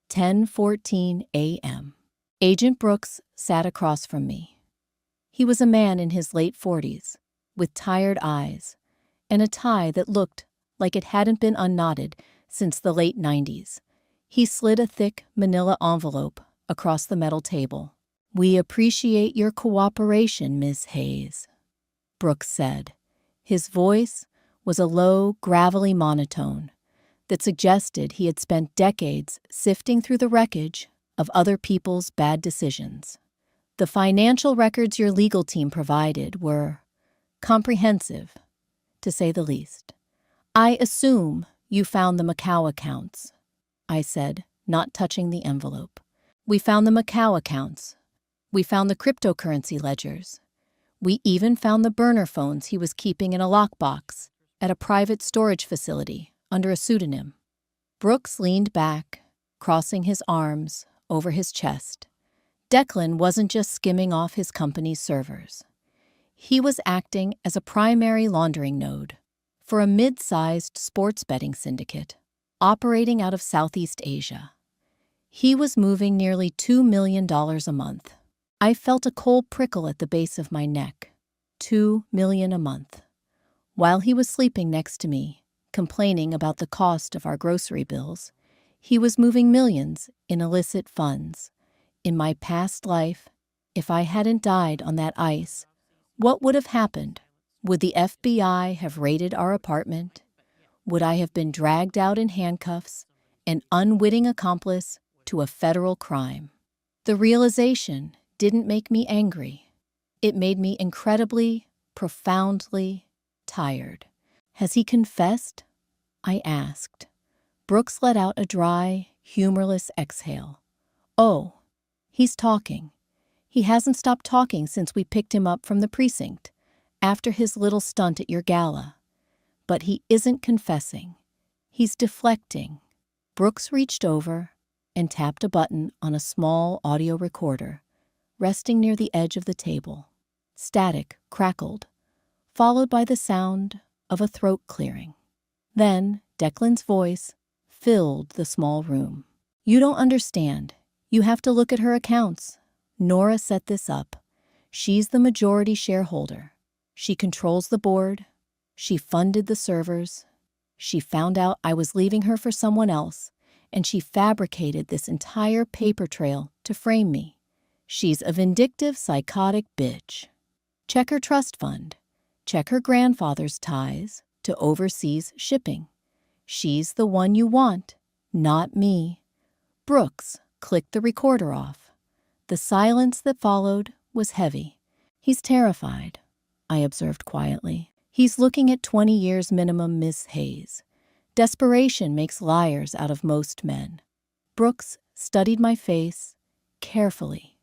10:14 a.m. Agent Brooks sat across from me. He was a man in his late 40s, with tired eyes, and a tie that looked like it hadn't been unknotted since the late 90s. He slid a thick manila envelope across the metal table. "We appreciate your cooperation, Ms. Hayes," Brooks said. His voice was a low, gravelly monotone that suggested he had spent decades sifting through the wreckage of other people's bad decisions. "The financial records your legal team provided were comprehensive, to say the least. I assume you found the Macau accounts," I said, not touching the envelope. "We found the Macau accounts. We found the cryptocurrency ledgers. We even found the burner phones he was keeping in a lockbox at a private storage facility under a pseudonym." Brooks leaned back, crossing his arms over his chest. Declan wasn't just skimming off his company's servers. He was acting as a primary laundering node for a mid-sized sports betting syndicate operating out of Southeast Asia. He was moving nearly $2 million a month. I felt a cold prickle at the base of my neck. $2 million a month. While he was sleeping next to me, complaining about the cost of our grocery bills, he was moving millions in illicit funds. In my past life, if I hadn't died on that ice, what would have happened? Would the FBI have raided our apartment? Would I have been dragged out in handcuffs, an unwitting accomplice to a federal crime? The realization didn't make me angry. It made me incredibly, profoundly tired. "Has he confessed?" I asked. Brooks let out a dry, humorless exhale. "Oh, he's talking. He hasn't stopped talking since we picked him up from the precinct, after his little stunt at your gala. But he isn't confessing. He's deflecting." Brooks reached over and tapped a button on a small audio recorder, resting near the edge of the table. Static crackled, followed by the sound of a throat clearing. Then Declan's voice filled the small room. "You don't understand. You have to look at her accounts. Nora set this up. She's the majority shareholder. She controls the board. She funded the servers. She found out I was leaving her for someone else, and she fabricated this entire paper trail to frame me. She's a vindictive, psychotic bitch. Check her trust fund. Check her grandfather's ties to overseas shipping. She's the one you want, not me." Brooks clicked the recorder off. The silence that followed was heavy. "He's terrified," I observed quietly. "He's looking at 20 years minimum, Miss Hayes. Desperation makes liars out of most men." Brooks studied my face carefully,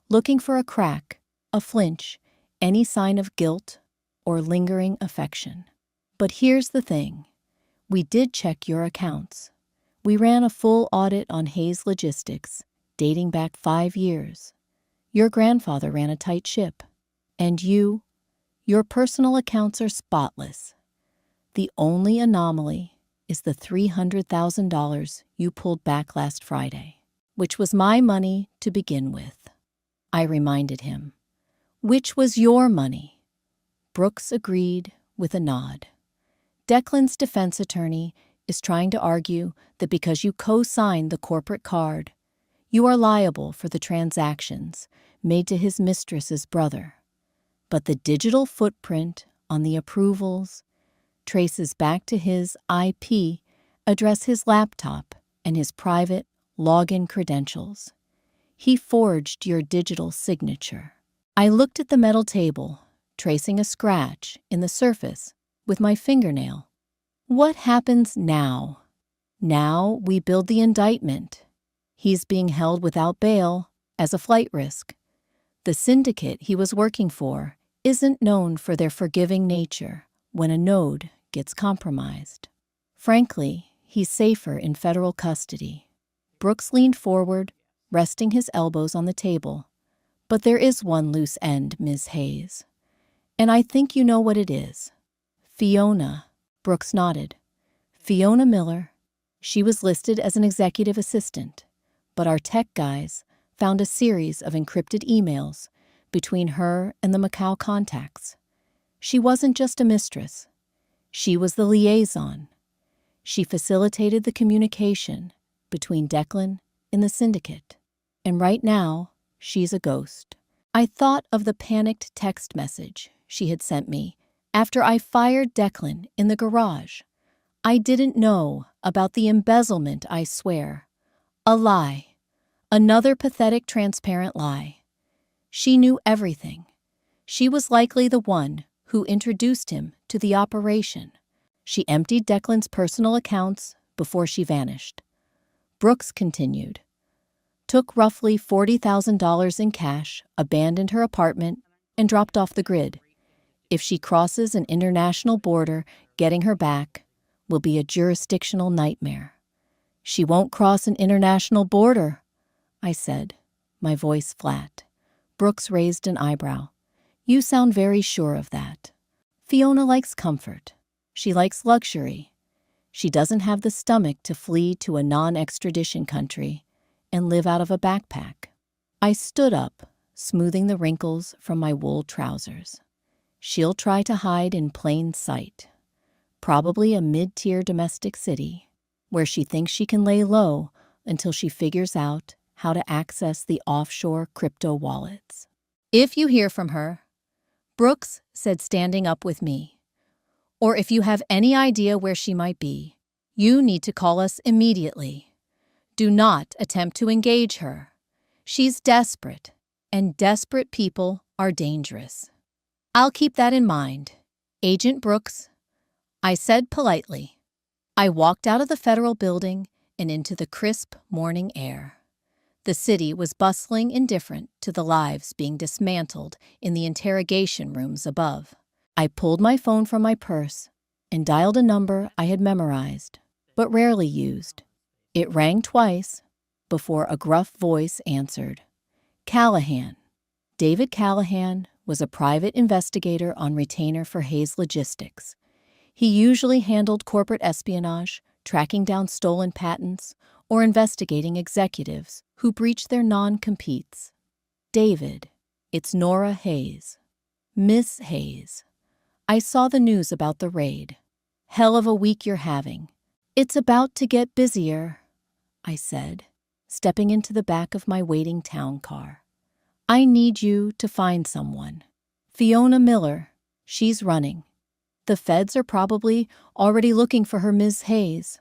looking for a crack, a flinch, any sign of guilt or lingering affection. "But here's the thing. We did check your accounts. We ran a full audit on Hayes Logistics, dating back 5 years. Your grandfather ran a tight ship. And your personal accounts are spotless. The only anomaly is the $300,000 you pulled back last Friday, which was my money to begin with," I reminded him. Which was your money? Brooks agreed with a nod. Declan's defense attorney is trying to argue that because you co-signed the corporate card, you are liable for the transactions made to his mistress's brother. But the digital footprint on the approvals traces back to his IP address, his laptop, and his private login credentials. He forged your digital signature. I looked at the metal table, tracing a scratch in the surface with my fingernail. What happens now? Now we build the indictment. He's being held without bail as a flight risk. The syndicate he was working for isn't known for their forgiving nature when a node gets compromised. Frankly, he's safer in federal custody. Brooks leaned forward, resting his elbows on the table. But there is one loose end, Ms. Hayes. And I think you know what it is. Fiona. Brooks nodded. Fiona Miller. She was listed as an executive assistant, but our tech guys found a series of encrypted emails between her and the Macau contacts. She wasn't just a mistress. She was the liaison. She facilitated the communication between Declan and the syndicate. And right now, she's a ghost. I thought of the panicked text message she had sent me after I fired Declan in the garage. I didn't know about the embezzlement, I swear. A lie. Another pathetic, transparent lie. She knew everything. She was likely the one who introduced him to the operation. She emptied Declan's personal accounts before she vanished. Brooks continued. Took roughly $40,000 in cash, abandoned her apartment, and dropped off the grid. If she crosses an international border, getting her back will be a jurisdictional nightmare. She won't cross an international border, I said, my voice flat. Brooks raised an eyebrow. You sound very sure of that. Fiona likes comfort. She likes luxury. She doesn't have the stomach to flee to a non-extradition country and live out of a backpack. I stood up, smoothing the wrinkles from my wool trousers. She'll try to hide in plain sight. Probably a mid-tier domestic city, where she thinks she can lay low until she figures out how to access the offshore crypto wallets. If you hear from her, Brooks said, standing up with me, or if you have any idea where she might be, you need to call us immediately. Do not attempt to engage her. She's desperate, and desperate people are dangerous. I'll keep that in mind, Agent Brooks, I said politely. I walked out of the federal building and into the crisp morning air. The city was bustling, indifferent to the lives being dismantled in the interrogation rooms above. I pulled my phone from my purse and dialed a number I had memorized, but rarely used. It rang twice before a gruff voice answered. Callahan. David Callahan was a private investigator on retainer for Hayes Logistics. He usually handled corporate espionage, tracking down stolen patents, or investigating executives who breached their non-competes. David, it's Nora Hayes. Miss Hayes. I saw the news about the raid. Hell of a week you're having. It's about to get busier, I said, stepping into the back of my waiting town car. I need you to find someone. Fiona Miller, she's running. The feds are probably already looking for her, Ms. Hayes.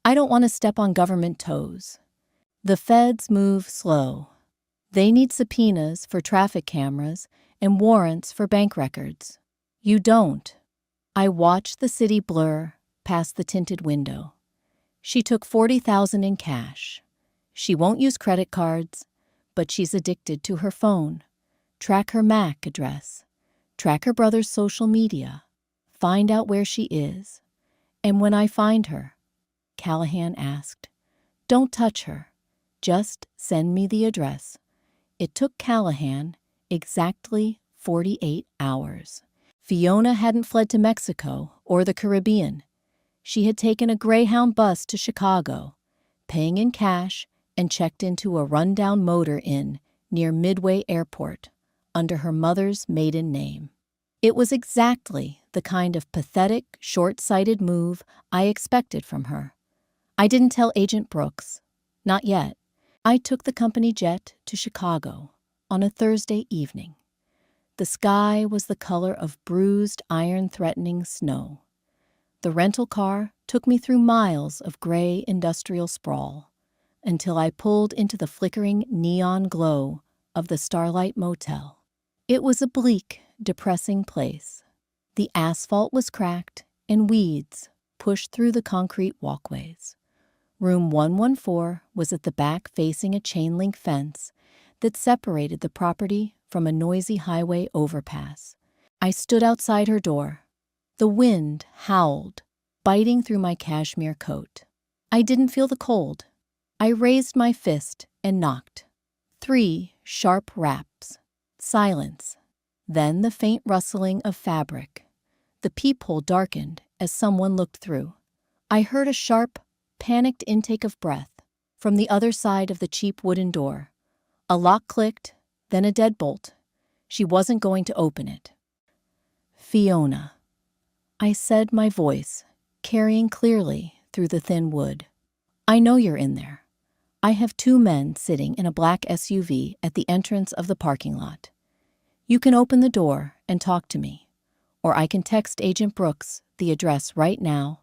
I don't want to step on government toes. The feds move slow. They need subpoenas for traffic cameras and warrants for bank records. You don't. I watched the city blur past the tinted window. She took $40,000 in cash. She won't use credit cards, but she's addicted to her phone. Track her MAC address. Track her brother's social media. Find out where she is. And when I find her, Callahan asked, don't touch her. Just send me the address. It took Callahan exactly 48 hours. Fiona hadn't fled to Mexico or the Caribbean. She had taken a Greyhound bus to Chicago, paying in cash, and checked into a rundown motor inn near Midway Airport, under her mother's maiden name. It was exactly the kind of pathetic, short-sighted move I expected from her. I didn't tell Agent Brooks. Not yet. I took the company jet to Chicago on a Thursday evening. The sky was the color of bruised, iron-threatening snow. The rental car took me through miles of gray industrial sprawl until I pulled into the flickering neon glow of the Starlight Motel. It was a bleak, depressing place. The asphalt was cracked and weeds pushed through the concrete walkways. Room 114 was at the back, facing a chain-link fence that separated the property from a noisy highway overpass. I stood outside her door. The wind howled, biting through my cashmere coat. I didn't feel the cold. I raised my fist and knocked. 3 sharp raps. Silence. Then the faint rustling of fabric. The peephole darkened as someone looked through. I heard a sharp, panicked intake of breath from the other side of the cheap wooden door. A lock clicked, then a deadbolt. She wasn't going to open it. "Fiona," I said, my voice carrying clearly through the thin wood. "I know you're in there. I have 2 men sitting in a black SUV at the entrance of the parking lot. You can open the door and talk to me, or I can text Agent Brooks the address right now,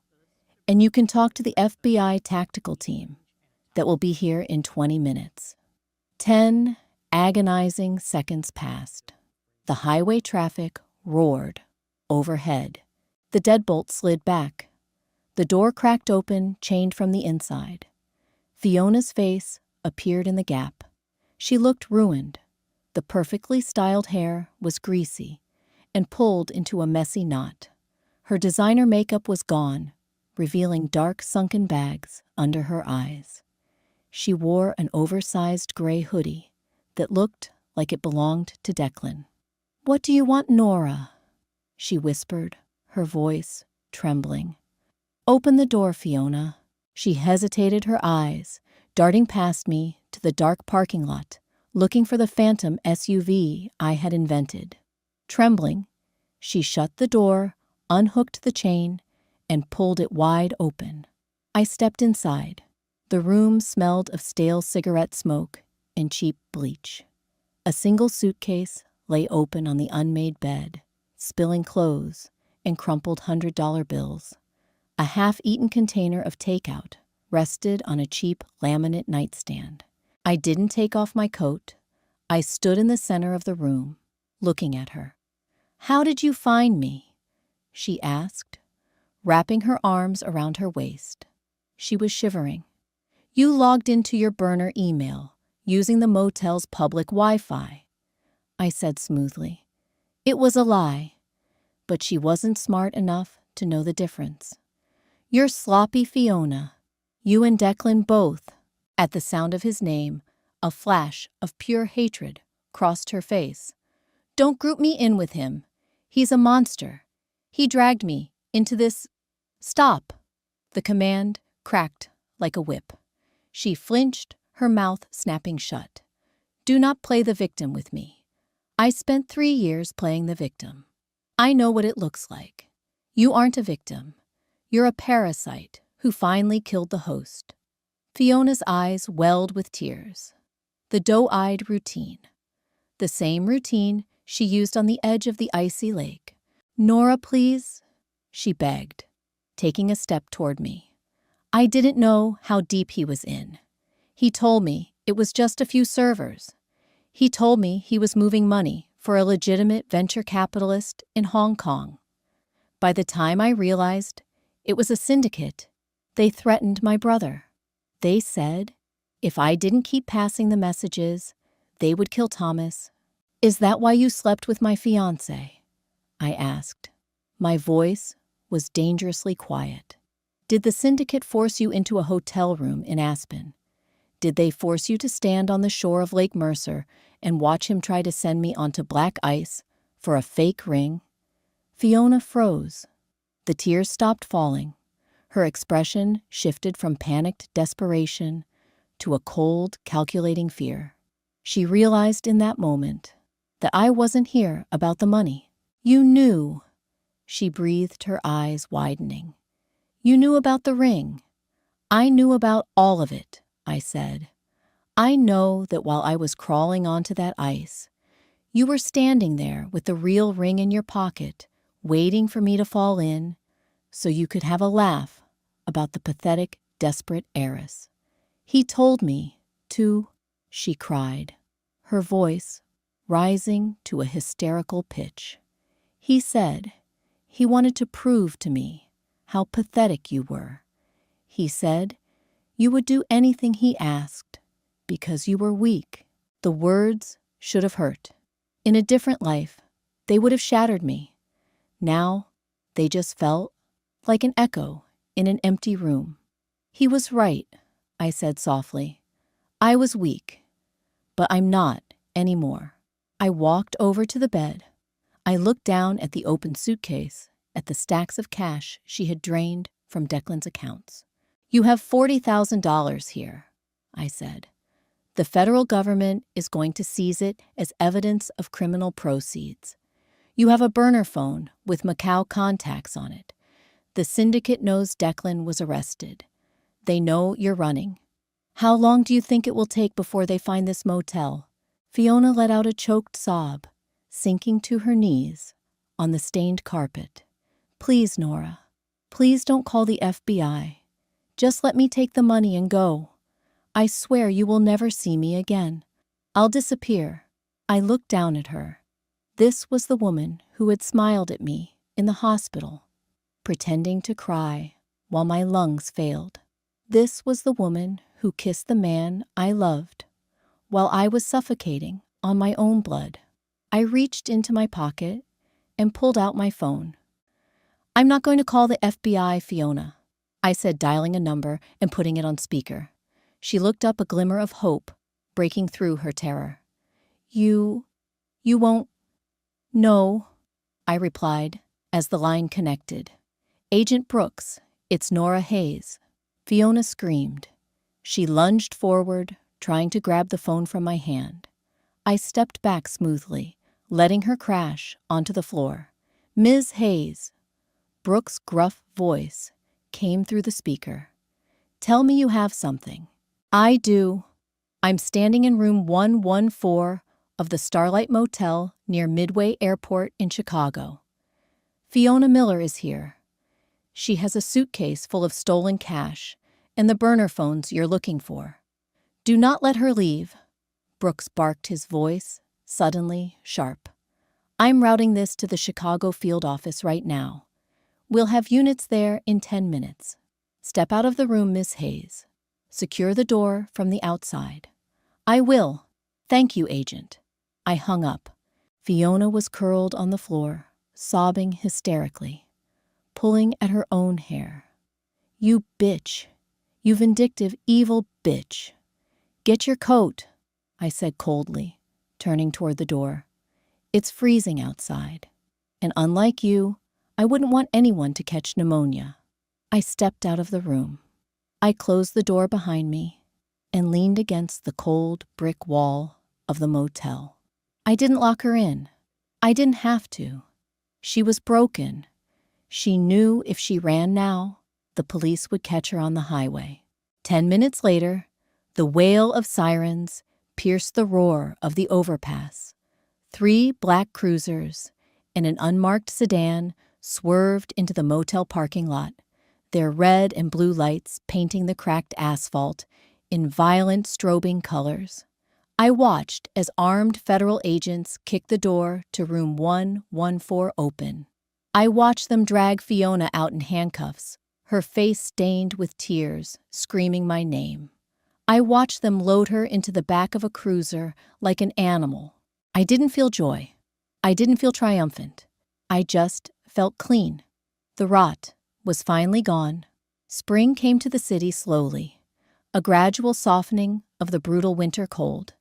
and you can talk to the FBI tactical team that will be here in 20 minutes. 10 agonizing seconds passed. The highway traffic roared overhead. The deadbolt slid back. The door cracked open, chained from the inside. Fiona's face appeared in the gap. She looked ruined. The perfectly styled hair was greasy and pulled into a messy knot. Her designer makeup was gone, revealing dark, sunken bags under her eyes. She wore an oversized gray hoodie that looked like it belonged to Declan. "What do you want, Nora?" she whispered, her voice trembling. "Open the door, Fiona." She hesitated, her eyes darting past me to the dark parking lot, looking for the phantom SUV I had invented. Trembling, she shut the door, unhooked the chain, and pulled it wide open. I stepped inside. The room smelled of stale cigarette smoke and cheap bleach. A single suitcase lay open on the unmade bed, spilling clothes and crumpled $100 bills. A half-eaten container of takeout rested on a cheap laminate nightstand. I didn't take off my coat. I stood in the center of the room, looking at her. "How did you find me?" she asked, wrapping her arms around her waist. She was shivering. "You logged into your burner email using the motel's public Wi-Fi," I said smoothly. It was a lie, but she wasn't smart enough to know the difference. "You're sloppy, Fiona. You and Declan both." At the sound of his name, a flash of pure hatred crossed her face. "Don't group me in with him. He's a monster. He dragged me into this—" "Stop!" The command cracked like a whip. She flinched, her mouth snapping shut. "Do not play the victim with me. I spent 3 years playing the victim. I know what it looks like. You aren't a victim. You're a parasite who finally killed the host." Fiona's eyes welled with tears. The doe-eyed routine. The same routine she used on the edge of the icy lake. "Nora, please," she begged, taking a step toward me. I didn't know how deep he was in. He told me it was just a few servers. He told me he was moving money for a legitimate venture capitalist in Hong Kong. By the time I realized it was a syndicate, they threatened my brother. They said if I didn't keep passing the messages, they would kill Thomas. "Is that why you slept with my fiancé?" I asked. My voice was dangerously quiet. "Did the syndicate force you into a hotel room in Aspen? Did they force you to stand on the shore of Lake Mercer and watch him try to send me onto black ice for a fake ring?" Fiona froze. The tears stopped falling. Her expression shifted from panicked desperation to a cold, calculating fear. She realized in that moment that I wasn't here about the money. You knew, she breathed, her eyes widening. You knew about the ring. I knew about all of it, I said. I know that while I was crawling onto that ice, you were standing there with the real ring in your pocket, waiting for me to fall in so you could have a laugh about the pathetic, desperate heiress. He told me to, she cried, her voice rising to a hysterical pitch. He said he wanted to prove to me how pathetic you were. He said you would do anything he asked because you were weak. The words should have hurt. In a different life, they would have shattered me. Now, they just felt like an echo in an empty room. He was right, I said softly. I was weak, but I'm not anymore. I walked over to the bed. I looked down at the open suitcase, at the stacks of cash she had drained from Declan's accounts. You have $40,000 here, I said. The federal government is going to seize it as evidence of criminal proceeds. You have a burner phone with Macau contacts on it. The syndicate knows Declan was arrested. They know you're running. How long do you think it will take before they find this motel? Fiona let out a choked sob, sinking to her knees on the stained carpet. Please, Nora, please don't call the FBI. Just let me take the money and go. I swear you will never see me again. I'll disappear. I looked down at her. This was the woman who had smiled at me in the hospital, pretending to cry while my lungs failed. This was the woman who kissed the man I loved while I was suffocating on my own blood. I reached into my pocket and pulled out my phone. I'm not going to call the FBI, Fiona, I said, dialing a number and putting it on speaker. She looked up, a glimmer of hope breaking through her terror. You won't? No, I replied as the line connected. Agent Brooks, it's Nora Hayes. Fiona screamed. She lunged forward, trying to grab the phone from my hand. I stepped back smoothly, letting her crash onto the floor. Ms. Hayes. Brooks' gruff voice came through the speaker. Tell me you have something. I do. I'm standing in room 114 of the Starlight Motel near Midway Airport in Chicago. Fiona Miller is here. She has a suitcase full of stolen cash and the burner phones you're looking for. Do not let her leave. Brooks barked, his voice suddenly sharp. I'm routing this to the Chicago field office right now. We'll have units there in 10 minutes. Step out of the room, Miss Hayes. Secure the door from the outside. I will. Thank you, Agent. I hung up. Fiona was curled on the floor, sobbing hysterically, pulling at her own hair. You bitch. You vindictive, evil bitch. Get your coat, I said coldly, turning toward the door. It's freezing outside, and unlike you, I wouldn't want anyone to catch pneumonia. I stepped out of the room. I closed the door behind me and leaned against the cold brick wall of the motel. I didn't lock her in. I didn't have to. She was broken. She knew if she ran now, the police would catch her on the highway. 10 minutes later, the wail of sirens pierced the roar of the overpass. 3 black cruisers and an unmarked sedan swerved into the motel parking lot, their red and blue lights painting the cracked asphalt in violent strobing colors. I watched as armed federal agents kicked the door to room 114 open. I watched them drag Fiona out in handcuffs, her face stained with tears, screaming my name. I watched them load her into the back of a cruiser like an animal. I didn't feel joy. I didn't feel triumphant. I just felt clean. The rot was finally gone. Spring came to the city slowly, a gradual softening of the brutal winter cold.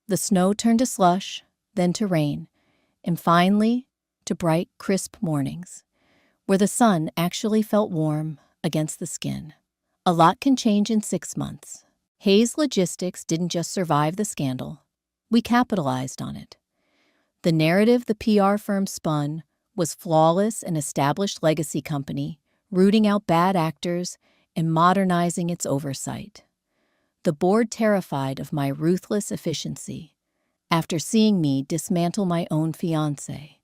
The snow turned to slush, then to rain, and finally to bright, crisp mornings, where the sun actually felt warm against the skin. A lot can change in 6 months. Hayes Logistics didn't just survive the scandal. We capitalized on it. The narrative the PR firm spun was flawless an established legacy company, rooting out bad actors and modernizing its oversight. The board, terrified of my ruthless efficiency, after seeing me dismantle my own fiancé,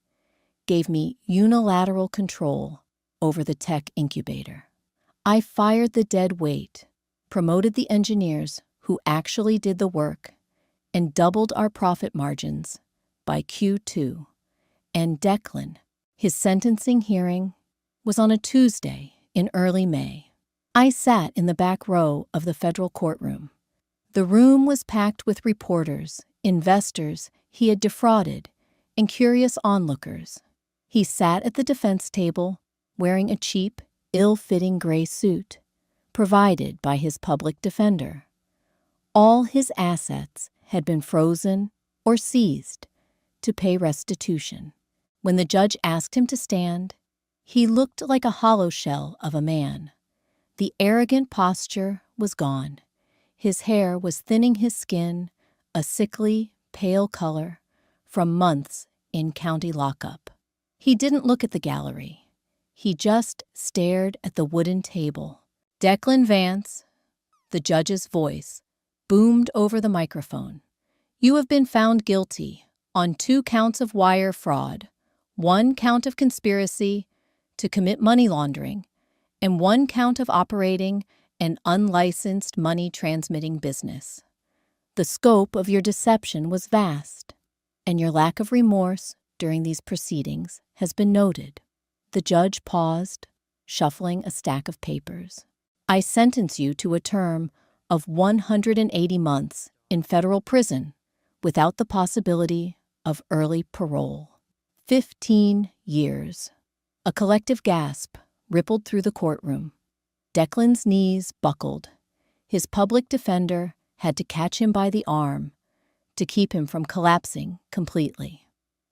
gave me unilateral control over the tech incubator. I fired the dead weight, promoted the engineers who actually did the work, and doubled our profit margins by Q2. And Declan, his sentencing hearing was on a Tuesday in early May. I sat in the back row of the federal courtroom. The room was packed with reporters, investors he had defrauded, and curious onlookers. He sat at the defense table wearing a cheap, ill-fitting gray suit, provided by his public defender. All his assets had been frozen or seized to pay restitution. When the judge asked him to stand, he looked like a hollow shell of a man. The arrogant posture was gone. His hair was thinning his skin, a sickly, pale color, from months in county lockup. He didn't look at the gallery. He just stared at the wooden table. Declan Vance, the judge's voice, boomed over the microphone. You have been found guilty on 2 counts of wire fraud, 1 count of conspiracy to commit money laundering, and 1 count of operating an unlicensed money-transmitting business. The scope of your deception was vast, and your lack of remorse during these proceedings has been noted. The judge paused, shuffling a stack of papers. I sentence you to a term of 180 months in federal prison without the possibility of early parole. 15 years. A collective gasp rippled through the courtroom. Declan's knees buckled. His public defender had to catch him by the arm to keep him from collapsing completely.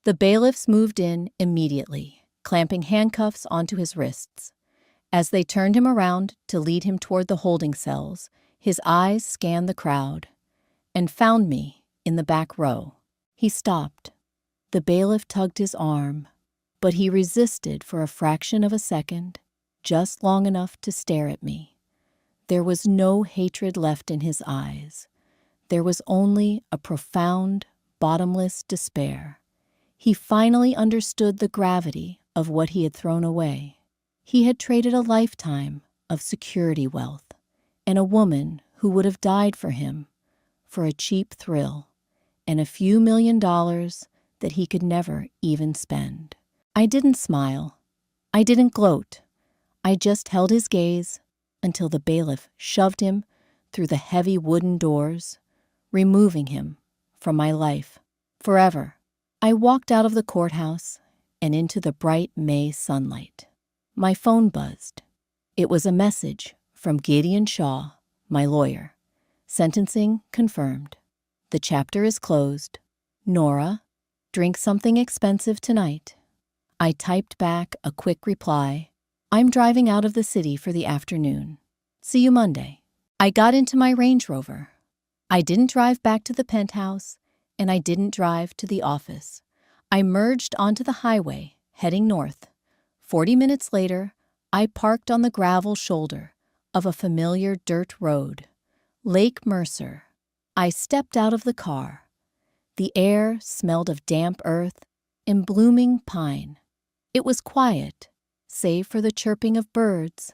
The bailiffs moved in immediately, clamping handcuffs onto his wrists. As they turned him around to lead him toward the holding cells, his eyes scanned the crowd and found me in the back row. He stopped. The bailiff tugged his arm, but he resisted for a fraction of a second, just long enough to stare at me. There was no hatred left in his eyes. There was only a profound, bottomless despair. He finally understood the gravity of what he had thrown away. He had traded a lifetime of security wealth and a woman who would have died for him for a cheap thrill and a few $1,000,000 that he could never even spend. I didn't smile. I didn't gloat. I just held his gaze until the bailiff shoved him through the heavy wooden doors, removing him from my life forever. I walked out of the courthouse and into the bright May sunlight. My phone buzzed. It was a message from Gideon Shaw, my lawyer. Sentencing confirmed. The chapter is closed. Nora, drink something expensive tonight. I typed back a quick reply. I'm driving out of the city for the afternoon. See you Monday. I got into my Range Rover. I didn't drive back to the penthouse, and I didn't drive to the office. I merged onto the highway, heading north. 40 minutes later, I parked on the gravel shoulder of a familiar dirt road, Lake Mercer. I stepped out of the car. The air smelled of damp earth and blooming pine. It was quiet, save for the chirping of birds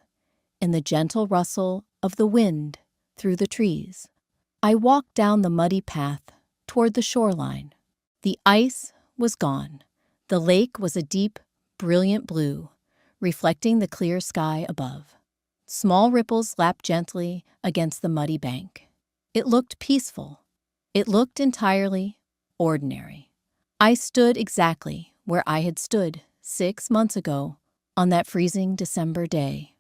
and the gentle rustle of the wind through the trees. I walked down the muddy path toward the shoreline. The ice was gone. The lake was a deep, brilliant blue, reflecting the clear sky above. Small ripples lapped gently against the muddy bank. It looked peaceful. It looked entirely ordinary. I stood exactly where I had stood 6 months ago on that freezing December day.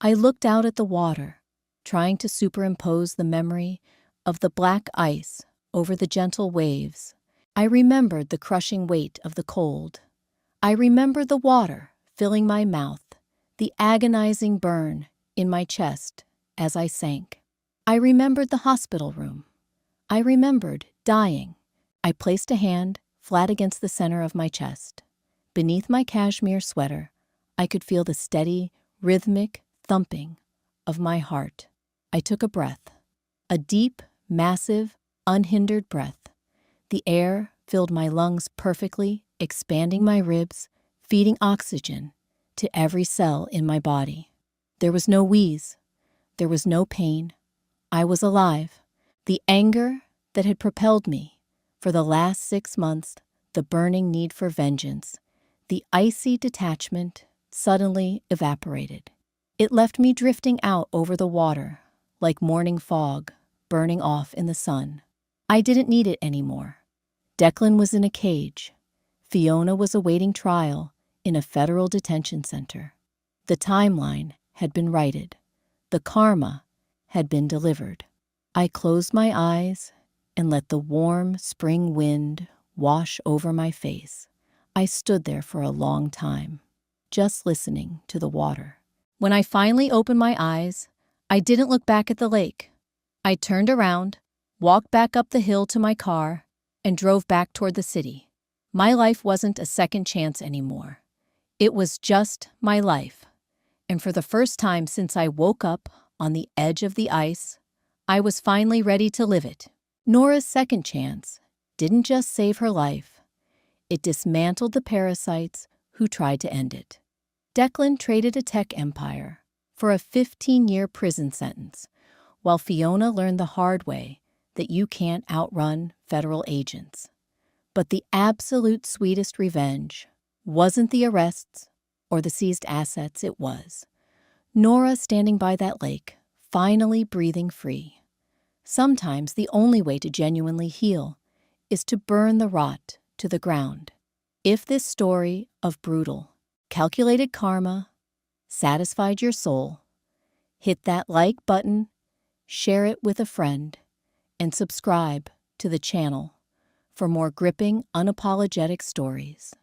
I looked out at the water, trying to superimpose the memory of the black ice over the gentle waves. I remembered the crushing weight of the cold. I remembered the water filling my mouth, the agonizing burn in my chest as I sank. I remembered the hospital room. I remembered dying. I placed a hand flat against the center of my chest. Beneath my cashmere sweater, I could feel the steady, rhythmic thumping of my heart. I took a breath. A deep, massive, unhindered breath. The air filled my lungs perfectly, expanding my ribs, feeding oxygen to every cell in my body. There was no wheeze. There was no pain. I was alive. The anger that had propelled me for the last 6 months, the burning need for vengeance, the icy detachment suddenly evaporated. It left me drifting out over the water like morning fog, burning off in the sun. I didn't need it anymore. Declan was in a cage. Fiona was awaiting trial in a federal detention center. The timeline had been righted. The karma had been delivered. I closed my eyes and let the warm spring wind wash over my face. I stood there for a long time, just listening to the water. When I finally opened my eyes, I didn't look back at the lake. I turned around, walked back up the hill to my car, and drove back toward the city. My life wasn't a second chance anymore. It was just my life. And for the first time since I woke up on the edge of the ice, I was finally ready to live it. Nora's second chance didn't just save her life. It dismantled the parasites who tried to end it. Declan traded a tech empire for a 15-year prison sentence, while Fiona learned the hard way that you can't outrun federal agents. But the absolute sweetest revenge wasn't the arrests or the seized assets, it was Nora standing by that lake, finally breathing free. Sometimes the only way to genuinely heal is to burn the rot to the ground. If this story of brutal, calculated karma satisfied your soul, hit that like button, share it with a friend, and subscribe to the channel for more gripping, unapologetic stories.